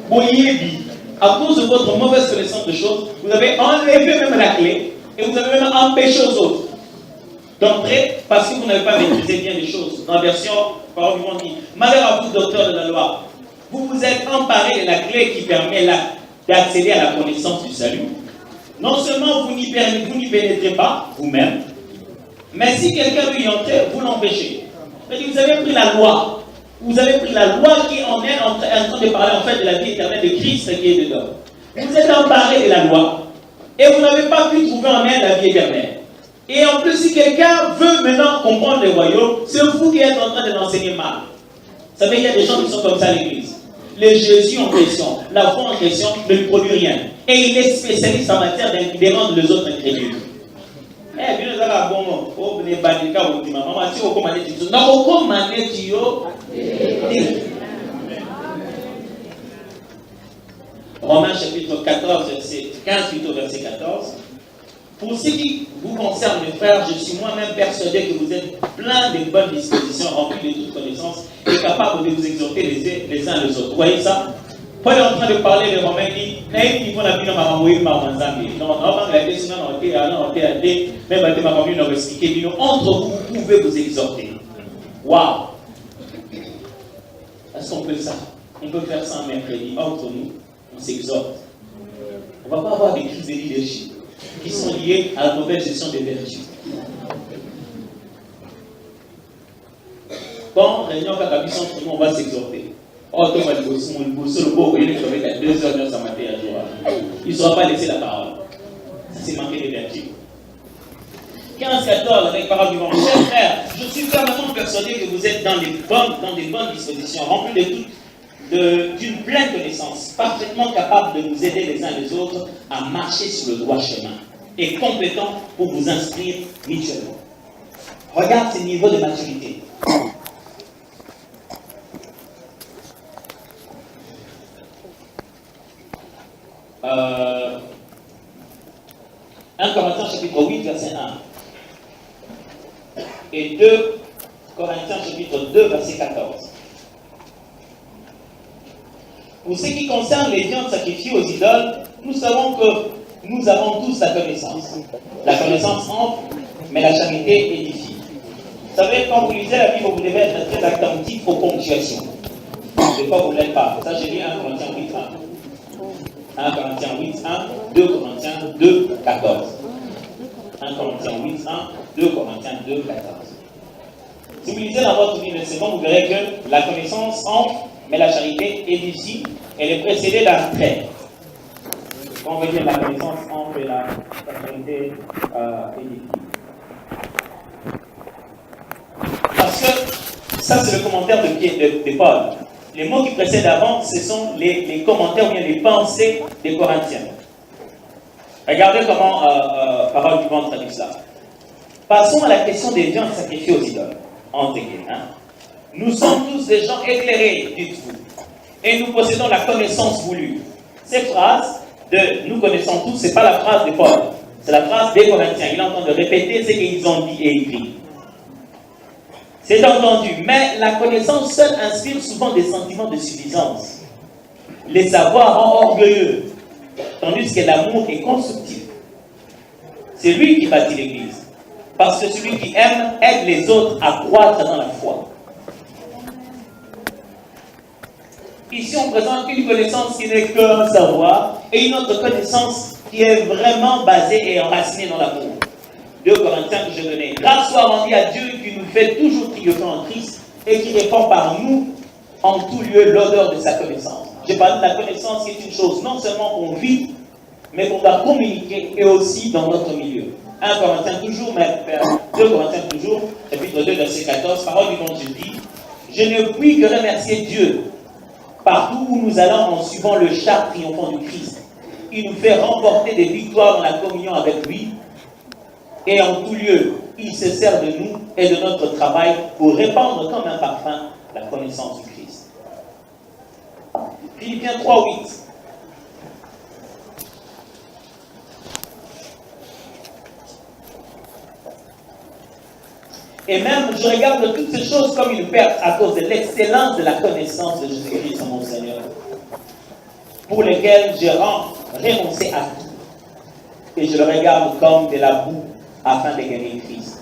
Boyebi, à cause de votre mauvaise connaissance de choses, vous avez enlevé même la clé et vous avez même empêché aux autres d'entrer parce que vous n'avez pas maîtrisé bien les choses. Dans la version Parole du Monde dit: malheur à vous, docteurs de la loi, vous vous êtes emparés de la clé qui permet d'accéder à la connaissance du salut. Non seulement vous n'y pénétrez pas vous-même, mais si quelqu'un veut y entrer, vous l'empêchez. Vous avez pris la loi. Vous avez pris la loi qui en est en train de parler en fait de la vie éternelle de Christ qui est dedans. Vous êtes emparés de la loi et vous n'avez pas pu trouver en elle la vie éternelle. Et en plus, si quelqu'un veut maintenant comprendre le royaume, c'est vous qui êtes en train de l'enseigner mal. Vous savez, il y a des gens qui sont comme ça à l'église. Le Jésus en question, la foi en question ne lui produit rien. Et il est spécialiste en matière de rendre les autres incrédules. Eh bien, nous avons un bon mot. Oh, les bandicats, vous dites, maman, si vous commandez, tu dis, non, vous commandez, tu dis, Romains chapitre 14, verset 15, plutôt verset 14. Pour ce qui vous concerne, mes frères, je suis moi-même persuadé que vous êtes plein de bonnes dispositions, remplis de toute connaissance et capables de vous exhorter les uns les autres. Vous voyez ça? Paul est en train de parler de Romains, il dit, entre vous, vous pouvez vous exhorter. Waouh! Est-ce qu'on peut ça? On peut faire ça un mercredi, entre nous, on s'exhorte. On ne va pas avoir des crises de leadership qui sont liées à la mauvaise gestion des vertus. Bon, réunion Kakabisson, on va s'exhorter. Oh, toi, le beau, il est à 2h de sa matin à jour. Il ne saura pas laisser la parole. Ça, c'est manquer de vertus. 15-14, avec parole du monde. Chers frères, je suis fermement persuadé que vous êtes dans des bonnes dispositions, remplis d'une pleine connaissance, parfaitement capables de nous aider les uns les autres à marcher sur le droit chemin et compétents pour vous instruire mutuellement. Regarde ces niveaux de maturité. 1 Corinthiens chapitre 8, verset 1. Et 2 Corinthiens chapitre 2, verset 14. Pour ce qui concerne les viandes sacrifiées aux idoles, nous savons que nous avons tous la connaissance. La connaissance ample mais la charité édifie. Vous savez, quand vous lisez la Bible, vous devez être très attentif aux ponctuations. Des fois, vous ne l'êtes pas. Ça, j'ai lu 1 Corinthiens 8, 1. 1 Corinthiens 8, 1, 2 Corinthiens 2, 14. 1 Corinthiens 8, 1, 2 Corinthiens 2, 14. Si vous lisez dans votre Bible, vous verrez que la connaissance entre, mais la charité édifie, elle est précédée d'un trait. Quand on veut dire la connaissance entre et la charité édifie. Parce que ça, c'est le commentaire de Paul. Les mots qui précèdent avant, ce sont les commentaires ou bien les pensées des Corinthiens. Regardez comment Parole du Vent traduit ça. Passons à la question des viandes sacrifiées aux idoles. Nous sommes tous des gens éclairés, dites-vous, et nous possédons la connaissance voulue. Cette phrase de « nous connaissons tous », ce n'est pas la phrase de Paul, c'est la phrase des Corinthiens. Il est en train de répéter ce qu'ils ont dit et écrit. C'est entendu, mais la connaissance seule inspire souvent des sentiments de suffisance. Les savoirs rend orgueilleux, tandis que l'amour est constructif. C'est lui qui bâtit l'Église. Parce que celui qui aime aide les autres à croître dans la foi. Ici, on présente une connaissance qui n'est qu'un savoir et une autre connaissance qui est vraiment basée et enracinée dans l'amour. 2 Corinthiens que je donnais. Grâce soit rendue à Dieu qui nous fait toujours triompher en Christ et qui répand par nous en tout lieu l'odeur de sa connaissance. J'ai parlé de la connaissance qui est une chose non seulement qu'on vit, mais qu'on doit communiquer et aussi dans notre milieu. 1 Corinthiens toujours, mais 2 Corinthiens toujours, chapitre 2, verset 14, parole du bon Dieu dit, je ne puis que remercier Dieu partout où nous allons en suivant le char triomphant du Christ. Il nous fait remporter des victoires dans la communion avec lui et en tout lieu, il se sert de nous et de notre travail pour répandre comme un parfum la connaissance du Christ. Philippiens 3, 8. Et même, je regarde toutes ces choses comme une perte à cause de l'excellence de la connaissance de Jésus-Christ, mon Seigneur, pour lesquels j'ai renoncé à tout. Et je le regarde comme de la boue afin de gagner Christ.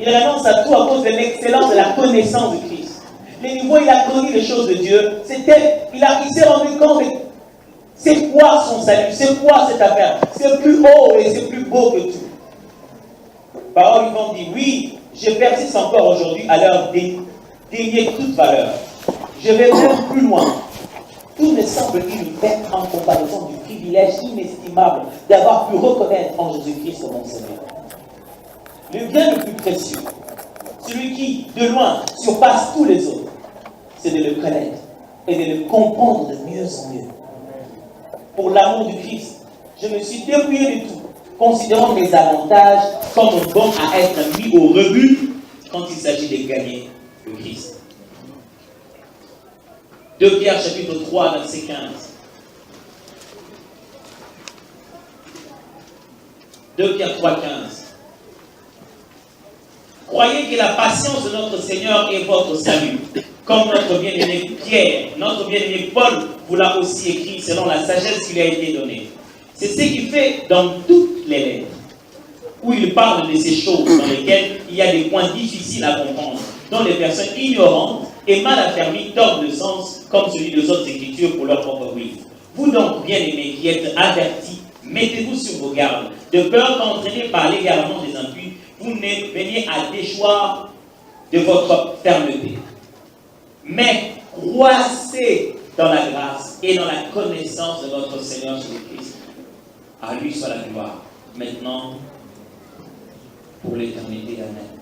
Il renonce à tout à cause de l'excellence de la connaissance de Christ. Les niveaux, il a connu les choses de Dieu. Il s'est rendu compte de c'est quoi son salut, c'est quoi cette affaire. C'est plus haut et c'est plus beau que tout. Parole du vent dit, oui, je persiste encore aujourd'hui à leur dénier toute valeur. Je vais même plus loin. Tout me semble une perte en comparaison du privilège inestimable d'avoir pu reconnaître en Jésus-Christ mon Seigneur. Le bien le plus précieux, celui qui, de loin, surpasse tous les autres, c'est de le connaître et de le comprendre de mieux en mieux. Pour l'amour du Christ, je me suis dépouillé de tout, considérant mes avantages comme bon à être mis au rebut quand il s'agit de gagner le Christ. 2 Pierre chapitre 3, verset 15. 2 Pierre 3, 15. Croyez que la patience de notre Seigneur est votre salut. Comme notre bien-aimé Pierre, notre bien-aimé Paul vous l'a aussi écrit selon la sagesse qui lui a été donnée. C'est ce qu'il fait dans toutes les lettres, où il parle de ces choses dans lesquelles il y a des points difficiles à comprendre, dont les personnes ignorantes et mal affermies tordent le sens comme celui des autres écritures pour leur propre ruine. Vous donc, bien-aimés, qui êtes avertis, mettez-vous sur vos gardes, de peur qu'entraînés par l'égarement des impies, vous ne veniez à déchoir de votre fermeté. Mais croissez dans la grâce et dans la connaissance de notre Seigneur Jésus-Christ. À lui soit la gloire, maintenant, pour l'éternité. Amen.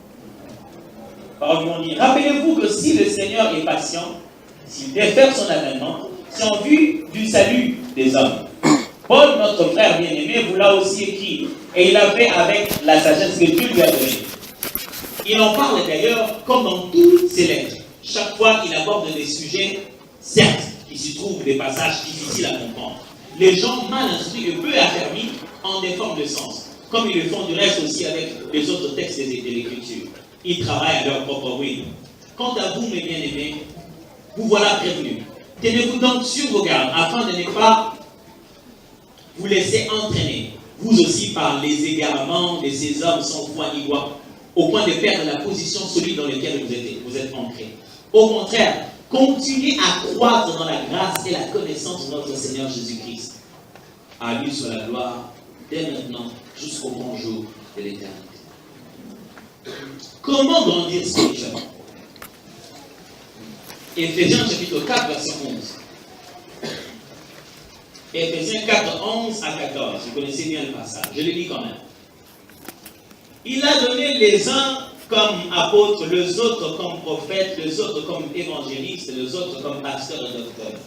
Parole on dit, rappelez-vous que si le Seigneur est patient, s'il défère son avènement, c'est en vue du salut des hommes. Paul, notre frère bien-aimé, vous l'a aussi écrit, et il l'a fait avec la sagesse que Dieu lui a donnée. Il en parle d'ailleurs comme dans toutes ses lettres. Chaque fois qu'il aborde des sujets, certes, qui se trouvent des passages difficiles à comprendre. Les gens mal instruits et peu affermis en déforment le sens, comme ils le font du reste aussi avec les autres textes de l'Écriture. Ils travaillent à leur propre ruine. Quant à vous, mes bien-aimés, vous voilà prévenus. Tenez-vous donc sur vos gardes, afin de ne pas vous laisser entraîner vous aussi par les égarements de ces hommes sans foi ni loi, au point de perdre la position solide dans laquelle vous êtes ancrés. Au contraire, continuez à croître dans la grâce et la connaissance de notre Seigneur Jésus-Christ. À lui soit la gloire, dès maintenant, jusqu'au grand jour de l'éternité. Comment grandir spirituellement? Éphésiens chapitre 4, verset 11. Éphésiens 4, 11 à 14. Vous connaissez bien le passage. Je le lis quand même. Il a donné les uns comme apôtres, les autres comme prophètes, les autres comme évangélistes, les autres comme pasteurs et docteurs,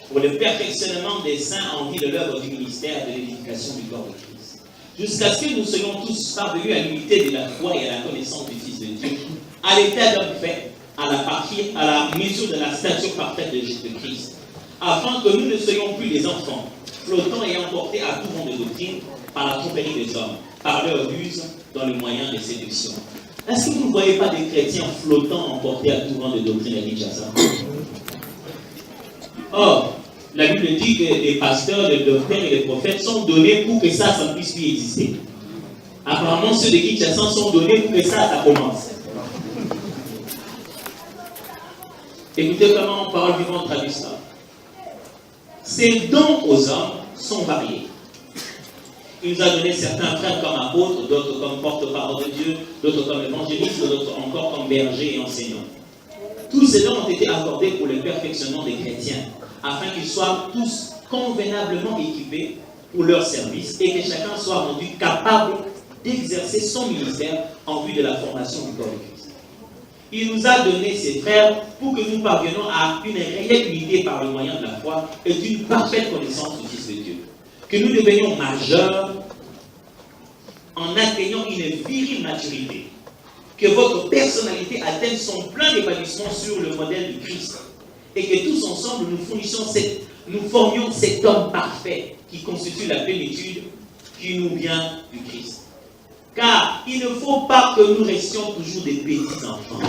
pour le perfectionnement des saints en vue de l'œuvre du ministère de l'édification du corps de Christ, jusqu'à ce que nous soyons tous parvenus à l'unité de la foi et à la connaissance du Fils de Dieu, à l'état d'homme fait, à la mesure de la stature parfaite de Jésus-Christ, afin que nous ne soyons plus des enfants, flottants et emportés à tout vent de doctrine par la tromperie des hommes, par leur ruse dans le moyen de séduction. Est-ce que vous ne voyez pas des chrétiens flottants emportés à tout vent de doctrine à Kinshasa? Or, la Bible dit que les pasteurs, les docteurs et les prophètes sont donnés pour que ça ne puisse plus exister. Apparemment, ceux de Kinshasa sont donnés pour que ça commence. Écoutez comment Parole Vivante traduit ça. Ces dons aux hommes sont variés. Il nous a donné certains frères comme apôtres, d'autres comme porte-parole de Dieu, d'autres comme évangélistes, d'autres encore comme bergers et enseignants. Tous ces dons ont été accordés pour le perfectionnement des chrétiens, afin qu'ils soient tous convenablement équipés pour leur service et que chacun soit rendu capable d'exercer son ministère en vue de la formation du corps de Christ. Il nous a donné ses frères pour que nous parvenions à une réelle unité par le moyen de la foi et d'une parfaite connaissance du Fils de Dieu. Que nous devenions majeurs en atteignant une virile maturité. Que votre personnalité atteigne son plein épanouissement sur le modèle du Christ. Et que tous ensemble nous formions cet homme parfait qui constitue la plénitude qui nous vient du Christ. Car il ne faut pas que nous restions toujours des petits enfants,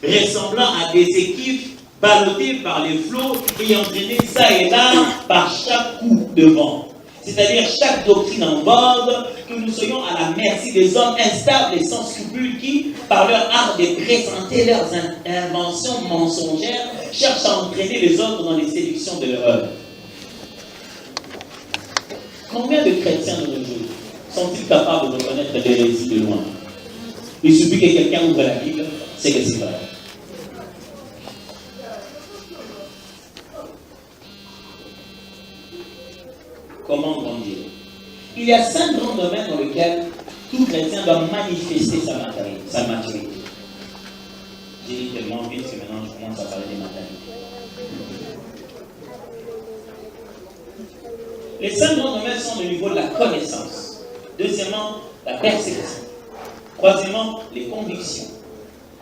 ressemblant à des équipes ballottés par les flots et entraînés ça et là par chaque coup de vent. C'est-à-dire chaque doctrine en vogue, que nous soyons à la merci des hommes instables et sans scrupules qui, par leur art de présenter leurs inventions mensongères, cherchent à entraîner les autres dans les séductions de leur œuvre. Combien de chrétiens de nos jours sont-ils capables de reconnaître l'hérésie de loin? Il suffit que quelqu'un ouvre la Bible, c'est que c'est vrai. Comment grandir? Il y a 5 grands domaines dans lesquels tout chrétien doit manifester sa maturité. J'ai dit tellement vite que maintenant je commence à parler des matérités. Les 5 grands domaines sont au niveau de la connaissance. Deuxièmement, la perception. Troisièmement, les convictions.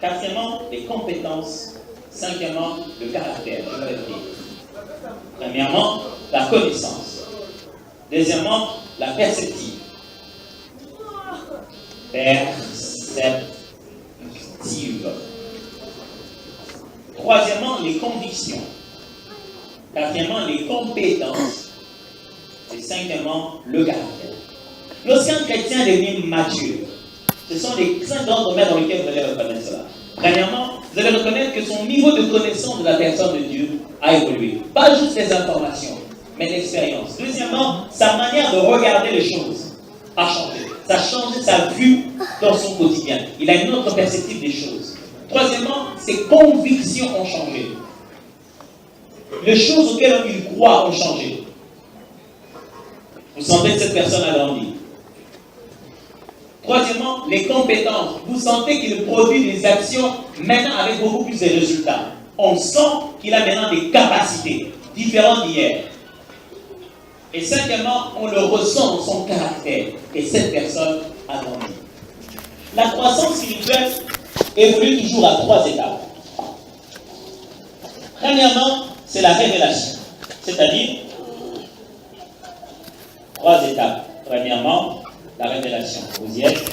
Quatrièmement, les compétences. Cinquièmement, le caractère. Je vais répéter. Premièrement, la connaissance. Deuxièmement, la perspective. Perceptive. Troisièmement, les convictions. Quatrièmement, les compétences. Et cinquièmement, le caractère. Lorsqu'un chrétien devient mature, ce sont les 5 grands domaines dans lesquels vous allez reconnaître cela. Premièrement, vous allez reconnaître que son niveau de connaissance de la personne de Dieu a évolué. Pas juste les informations, mais l'expérience. Deuxièmement, sa manière de regarder les choses a changé. Ça a changé sa vue dans son quotidien. Il a une autre perspective des choses. Troisièmement, ses convictions ont changé. Les choses auxquelles il croit ont changé. Vous sentez que cette personne a grandi. Troisièmement, les compétences. Vous sentez qu'il produit des actions maintenant avec beaucoup plus de résultats. On sent qu'il a maintenant des capacités différentes d'hier. Et cinquièmement, on le ressent dans son caractère. Et cette personne a grandi. La croissance spirituelle évolue toujours à 3 étapes. Premièrement, c'est la révélation. C'est-à-dire 3 étapes. Premièrement, la révélation. Vous y êtes?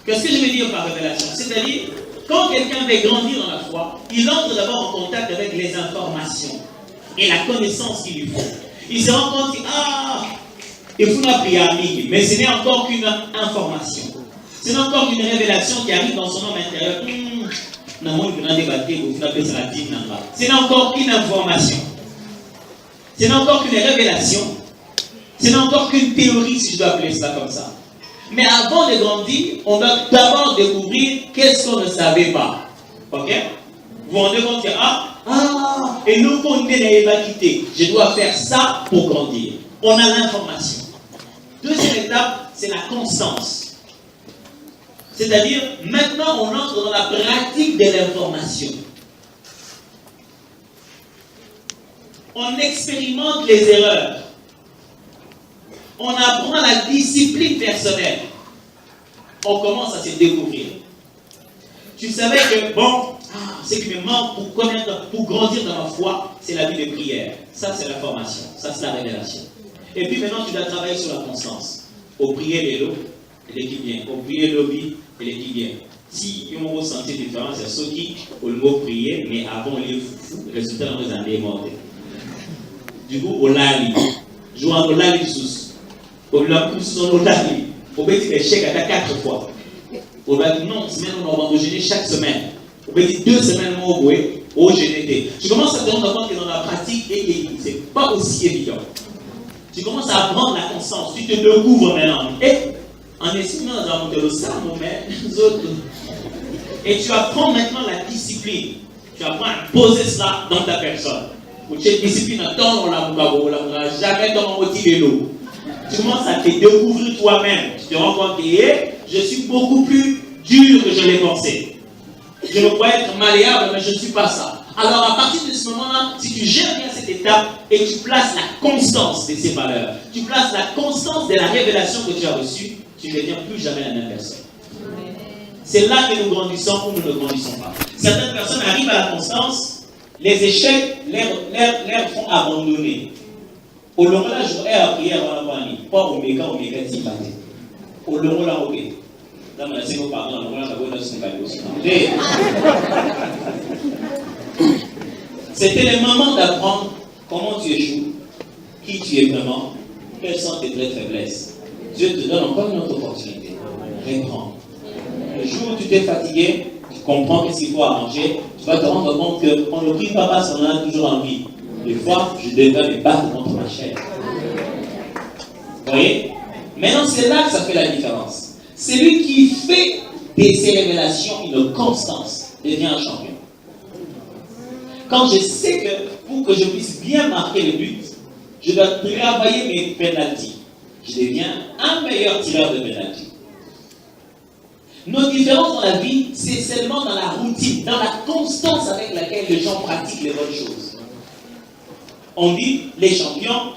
Qu'est-ce que je veux dire par révélation? C'est-à-dire, quand quelqu'un veut grandir dans la foi, il entre d'abord en contact avec les informations et la connaissance qu'il lui faut. Il se rend compte que, il faut une prière, mais ce n'est encore qu'une information. Ce n'est encore qu'une révélation qui arrive dans son homme intérieur. Ce n'est encore qu'une information. Ce n'est encore qu'une révélation. Ce n'est encore qu'une théorie, si je dois appeler ça comme ça. Mais avant de grandir, on doit d'abord découvrir qu'est-ce qu'on ne savait pas. Ok? Vous vous rendez compte que, et nous, on est la quitté. Je dois faire ça pour grandir. On a l'information. Deuxième étape, c'est la constance. C'est-à-dire, maintenant, on entre dans la pratique de l'information. On expérimente les erreurs. On apprend la discipline personnelle. On commence à se découvrir. Tu savais que, ce qui me manque pour grandir dans ma foi, c'est la vie de prière. Ça, c'est la formation. Ça, c'est la révélation. Et puis maintenant, tu dois travailler sur la constance. Au prier les lots, et l'équipe vient. Au prier le lobby, et l'équipe vient. Si on a ressenti différence, c'est ceux qui, au mot prier, mais avant les fous, le résultat, on les a démontés. Du coup, au lali, jouant au lali sous. Au lali, au petit échec à 4 fois. Au lali, non, semaine, on va gêner chaque semaine. Au petit 2 semaines, au GNT. Tu commences à te rendre compte que dans la pratique, ce n'est pas aussi évident. Tu commences à apprendre la constance. Tu te découvres maintenant. Et en estimant dans le sang, et tu apprends maintenant la discipline. Tu apprends à poser cela dans ta personne. Tu es discipline à ton jamais dans motivé l'eau. Tu commences à te découvrir toi-même. Tu te rends compte que je suis beaucoup plus dur que je l'ai pensé. Je me crois être malléable, mais je ne suis pas ça. Alors à partir de ce moment-là, si tu gères bien cette étape et tu places la constance de ces valeurs, tu places la constance de la révélation que tu as reçue, tu ne deviens plus jamais la même personne. C'est là que nous grandissons ou nous ne grandissons pas. Certaines personnes arrivent à la constance, les échecs les font abandonner. Au long de la journée, à prière, on va pas oméga, au long de la journée. C'était le moment d'apprendre comment tu échoues, qui tu es vraiment, quelles sont tes vraies faiblesses. Dieu te donne encore une autre opportunité. Reprends. Le jour où tu t'es fatigué, tu comprends qu'est-ce qu'il faut arranger, tu vas te rendre compte qu'on ne prie pas parce qu'on a toujours envie. Des fois, je devrais me battre contre ma chair. Vous voyez? Maintenant, c'est là que ça fait la différence. Celui qui fait de ces révélations une constance devient un champion. Quand je sais que pour que je puisse bien marquer le but, je dois travailler mes pénaltys. Je deviens un meilleur tireur de pénalty. Nos différences dans la vie, c'est seulement dans la routine, dans la constance avec laquelle les gens pratiquent les bonnes choses. On dit les champions,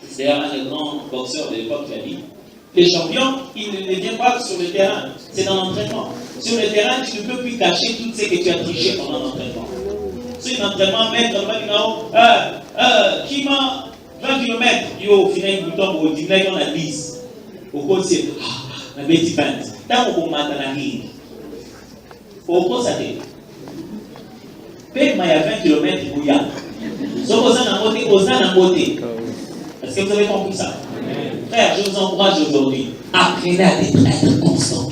c'est un des grands boxeurs de l'époque qui a dit, les champions, ils ne viennent pas sur le terrain, c'est dans l'entraînement. Sur le terrain, tu ne peux plus cacher tout ce que tu as triché pendant l'entraînement. Sur l'entraînement, mettre qui m'a 20 km, au final, il tombe au dîner, on a 10. Au côté, la bêtise pente. Tant qu'on m'a donné, au côté, paye-moi à 20 km, il y a. Sauf aux ânes Est-ce que vous avez compris ça? Frère, je vous encourage aujourd'hui. Apprenez à être constant.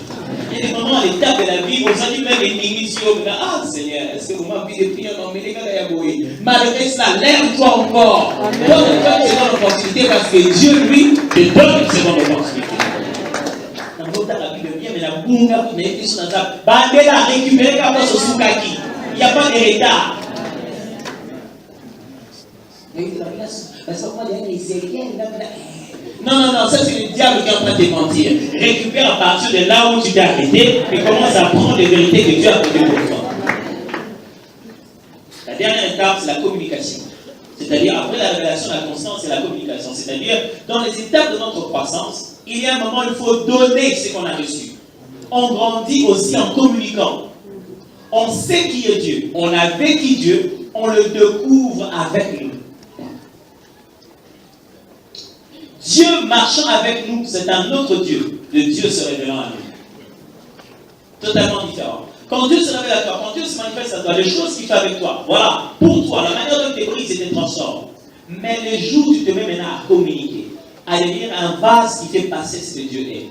Il y a des moments à l'étape de la vie, vous avez même une émission. Seigneur, est-ce que vous m'avez des prières? Non, mais les gars, malgré cela, lève-toi encore. Donne-toi une seconde opportunité parce que Dieu, lui, te donne une seconde opportunité. Il n'y a pas de retard. Non, ça c'est le diable qui est en train de te mentir. Récupère à partir de là où tu t'es arrêté et commence à prendre les vérités que Dieu a données pour toi. La dernière étape, c'est la communication. C'est-à-dire, après la révélation, la constance, c'est la communication. C'est-à-dire, dans les étapes de notre croissance, il y a un moment où il faut donner ce qu'on a reçu. On grandit aussi en communiquant. On sait qui est Dieu. On a vécu Dieu. On le découvre avec nous. Dieu marchant avec nous, c'est un autre Dieu. Le Dieu se révélant à nous. Totalement différent. Quand Dieu se révèle à toi, quand Dieu se manifeste à toi, les choses qu'il fait avec toi, voilà, pour toi, la manière dont tu es pris, c'est te transforme. Mais le jour où tu te mets maintenant à communiquer, à devenir un vase qui fait passer ce que Dieu est,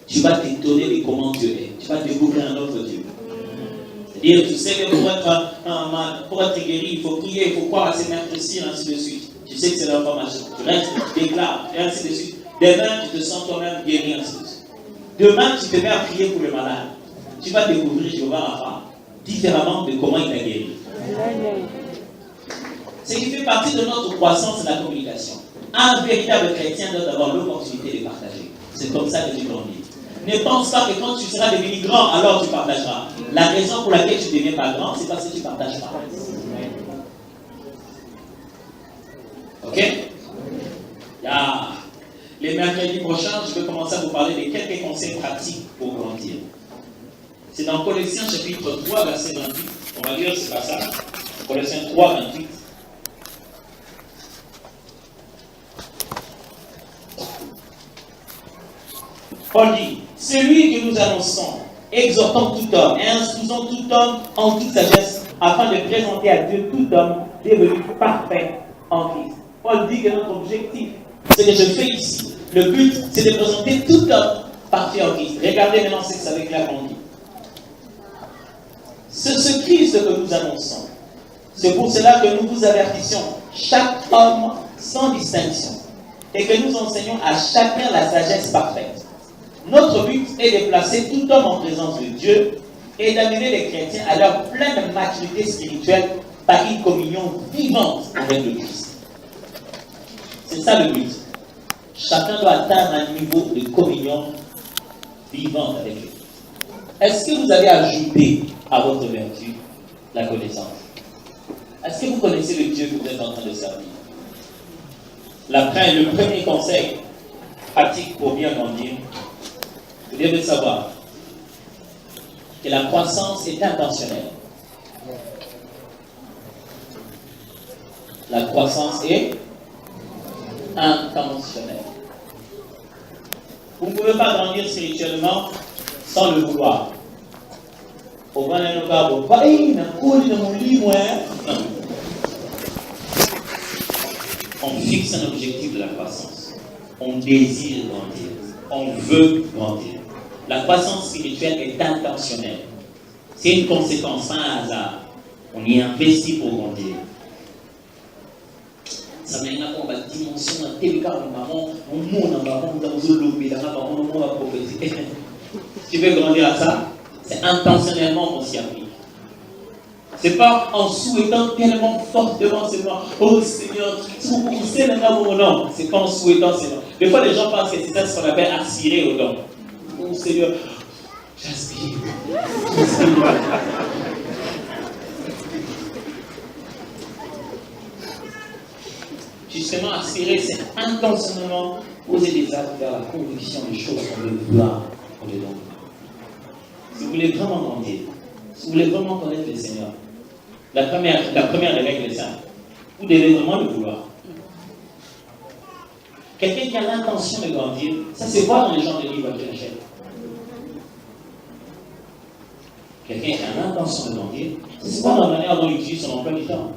tu vas t'étonner de comment Dieu est. Tu vas découvrir un autre Dieu. C'est-à-dire, tu sais que pour être guéri, il faut prier, il faut croire à ses maîtres ici, ainsi de suite. Tu sais que c'est l'information. Tu restes, tu déclares, et ainsi de suite. Demain, tu te sens toi-même guéri, ainsi de suite. Demain, tu te mets à prier pour le malade. Tu vas découvrir Jéhovah Rapha différemment de comment il t'a guéri. Ce qui fait partie de notre croissance, c'est la communication. Un véritable chrétien doit avoir l'opportunité de partager. C'est comme ça que tu grandis. Ne pense pas que quand tu seras devenu grand, alors tu partageras. La raison pour laquelle tu ne deviens pas grand, c'est parce que tu ne partages pas. Ok? Les mercredis prochains, je vais commencer à vous parler de quelques conseils pratiques pour grandir. C'est dans Colossiens chapitre 3, verset 28. On va lire ce passage. Colossiens 3, 28. Paul dit, celui que nous annonçons, exhortant tout homme et instruisant tout homme en toute sagesse, afin de présenter à Dieu tout homme devenu parfait en Christ. Paul dit que notre objectif, ce que je fais ici, le but, c'est de présenter tout homme parfait en Christ. Regardez maintenant ce que ça veut clairement dire. Ce Christ que nous annonçons, c'est pour cela que nous vous avertissons, chaque homme sans distinction, et que nous enseignons à chacun la sagesse parfaite. Notre but est de placer tout homme en présence de Dieu et d'amener les chrétiens à leur pleine maturité spirituelle par une communion vivante avec le Christ. C'est ça le but. Chacun doit atteindre un niveau de communion vivante avec lui. Est-ce que vous avez ajouté à votre vertu la connaissance? Est-ce que vous connaissez le Dieu que vous êtes en train de servir? Le premier conseil pratique pour bien grandir, vous devez savoir que la croissance est intentionnelle. La croissance est intentionnelle. Vous ne pouvez pas grandir spirituellement sans le vouloir. Non. On fixe un objectif de la croissance. On désire grandir. On veut grandir. La croissance spirituelle est intentionnelle. C'est une conséquence, pas un hasard. On y investit pour grandir. Ça mène à la dimension d'un tel cas, tu veux grandir à ça? C'est intentionnellement qu'on s'y applique. C'est pas en souhaitant tellement fortement seulement, oh Seigneur, c'est non, c'est pas en souhaitant seulement. Des fois, les gens pensent que c'est ça ce qu'on appelle aspirer au don. Oh Seigneur, j'aspire. Justement, aspirer, c'est intentionnellement poser des actes vers la conviction des choses qu'on veut voir pour les dons. Si vous voulez vraiment grandir, si vous voulez vraiment connaître le Seigneur, la première règle est ça. Vous devez vraiment le vouloir. Quelqu'un qui a l'intention de grandir, ça c'est voir dans les gens de livres qu'il achète. Quelqu'un qui a l'intention de grandir, ça c'est voir dans la manière dont il utilise son emploi du temps.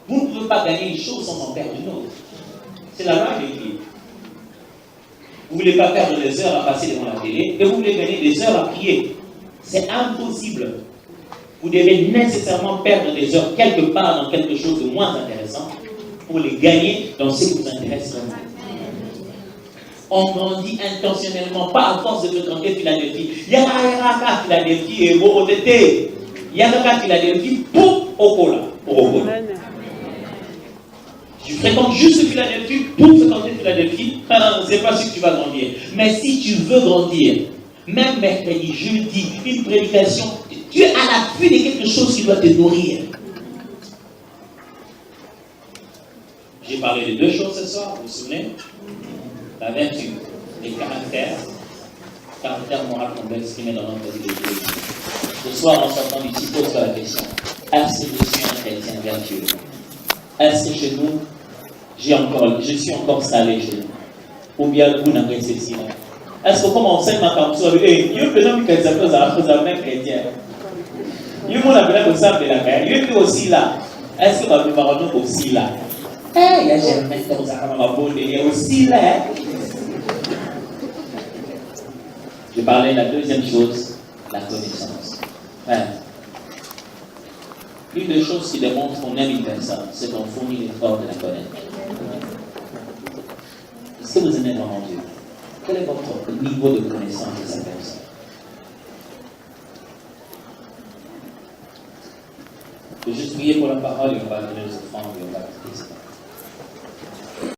Vous ne pouvez pas gagner une chose sans en perdre une autre. C'est la loi de l'équilibre. Vous ne voulez pas perdre des heures à passer devant la télé et vous voulez gagner des heures à prier. C'est impossible. Vous devez nécessairement perdre des heures quelque part dans quelque chose de moins intéressant pour les gagner dans ce qui vous intéresse vraiment. On grandit intentionnellement, pas à force de fréquenter Philadelphie. Yaraka Philadelphie et Borotete. Yaraka Philadelphie pour Okola. Tu fréquentes juste Philadelphie pour fréquenter Philadelphie, c'est pas sûr que tu vas grandir. Mais si tu veux grandir, même mercredi, jeudi, une prédication, tu es à l'appui de quelque chose qui doit te nourrir. J'ai parlé de deux choses ce soir, vous vous souvenez? La vertu, les caractères moral qu'on doit exprimer dans notre vie de Dieu. Ce soir, en sortant d'ici, pose-toi la question. Est-ce que je suis un chrétien vertueux? Est-ce que chez nous, je suis encore salé chez nous? Ou bien vous n'avez ceci là? Est-ce que comme on sait ma femme sur lui, il y a un homme qui s'appelle un chrétien. Il y a un homme qui s'appelle la guerre. Il y a aussi là. Est-ce que ma maman aussi là? Il y a jamais comme ça, il y a aussi là. Je parlais de la deuxième chose, la connaissance. Une des choses qui démontre qu'on aime une personne, c'est qu'on fournit l'effort de la connaître. Est-ce que vous aimez vraiment Dieu? Quel est votre niveau de connaissance de sa personne? Je vais juste prier pour la parole et on va donner aux enfants et on va prier.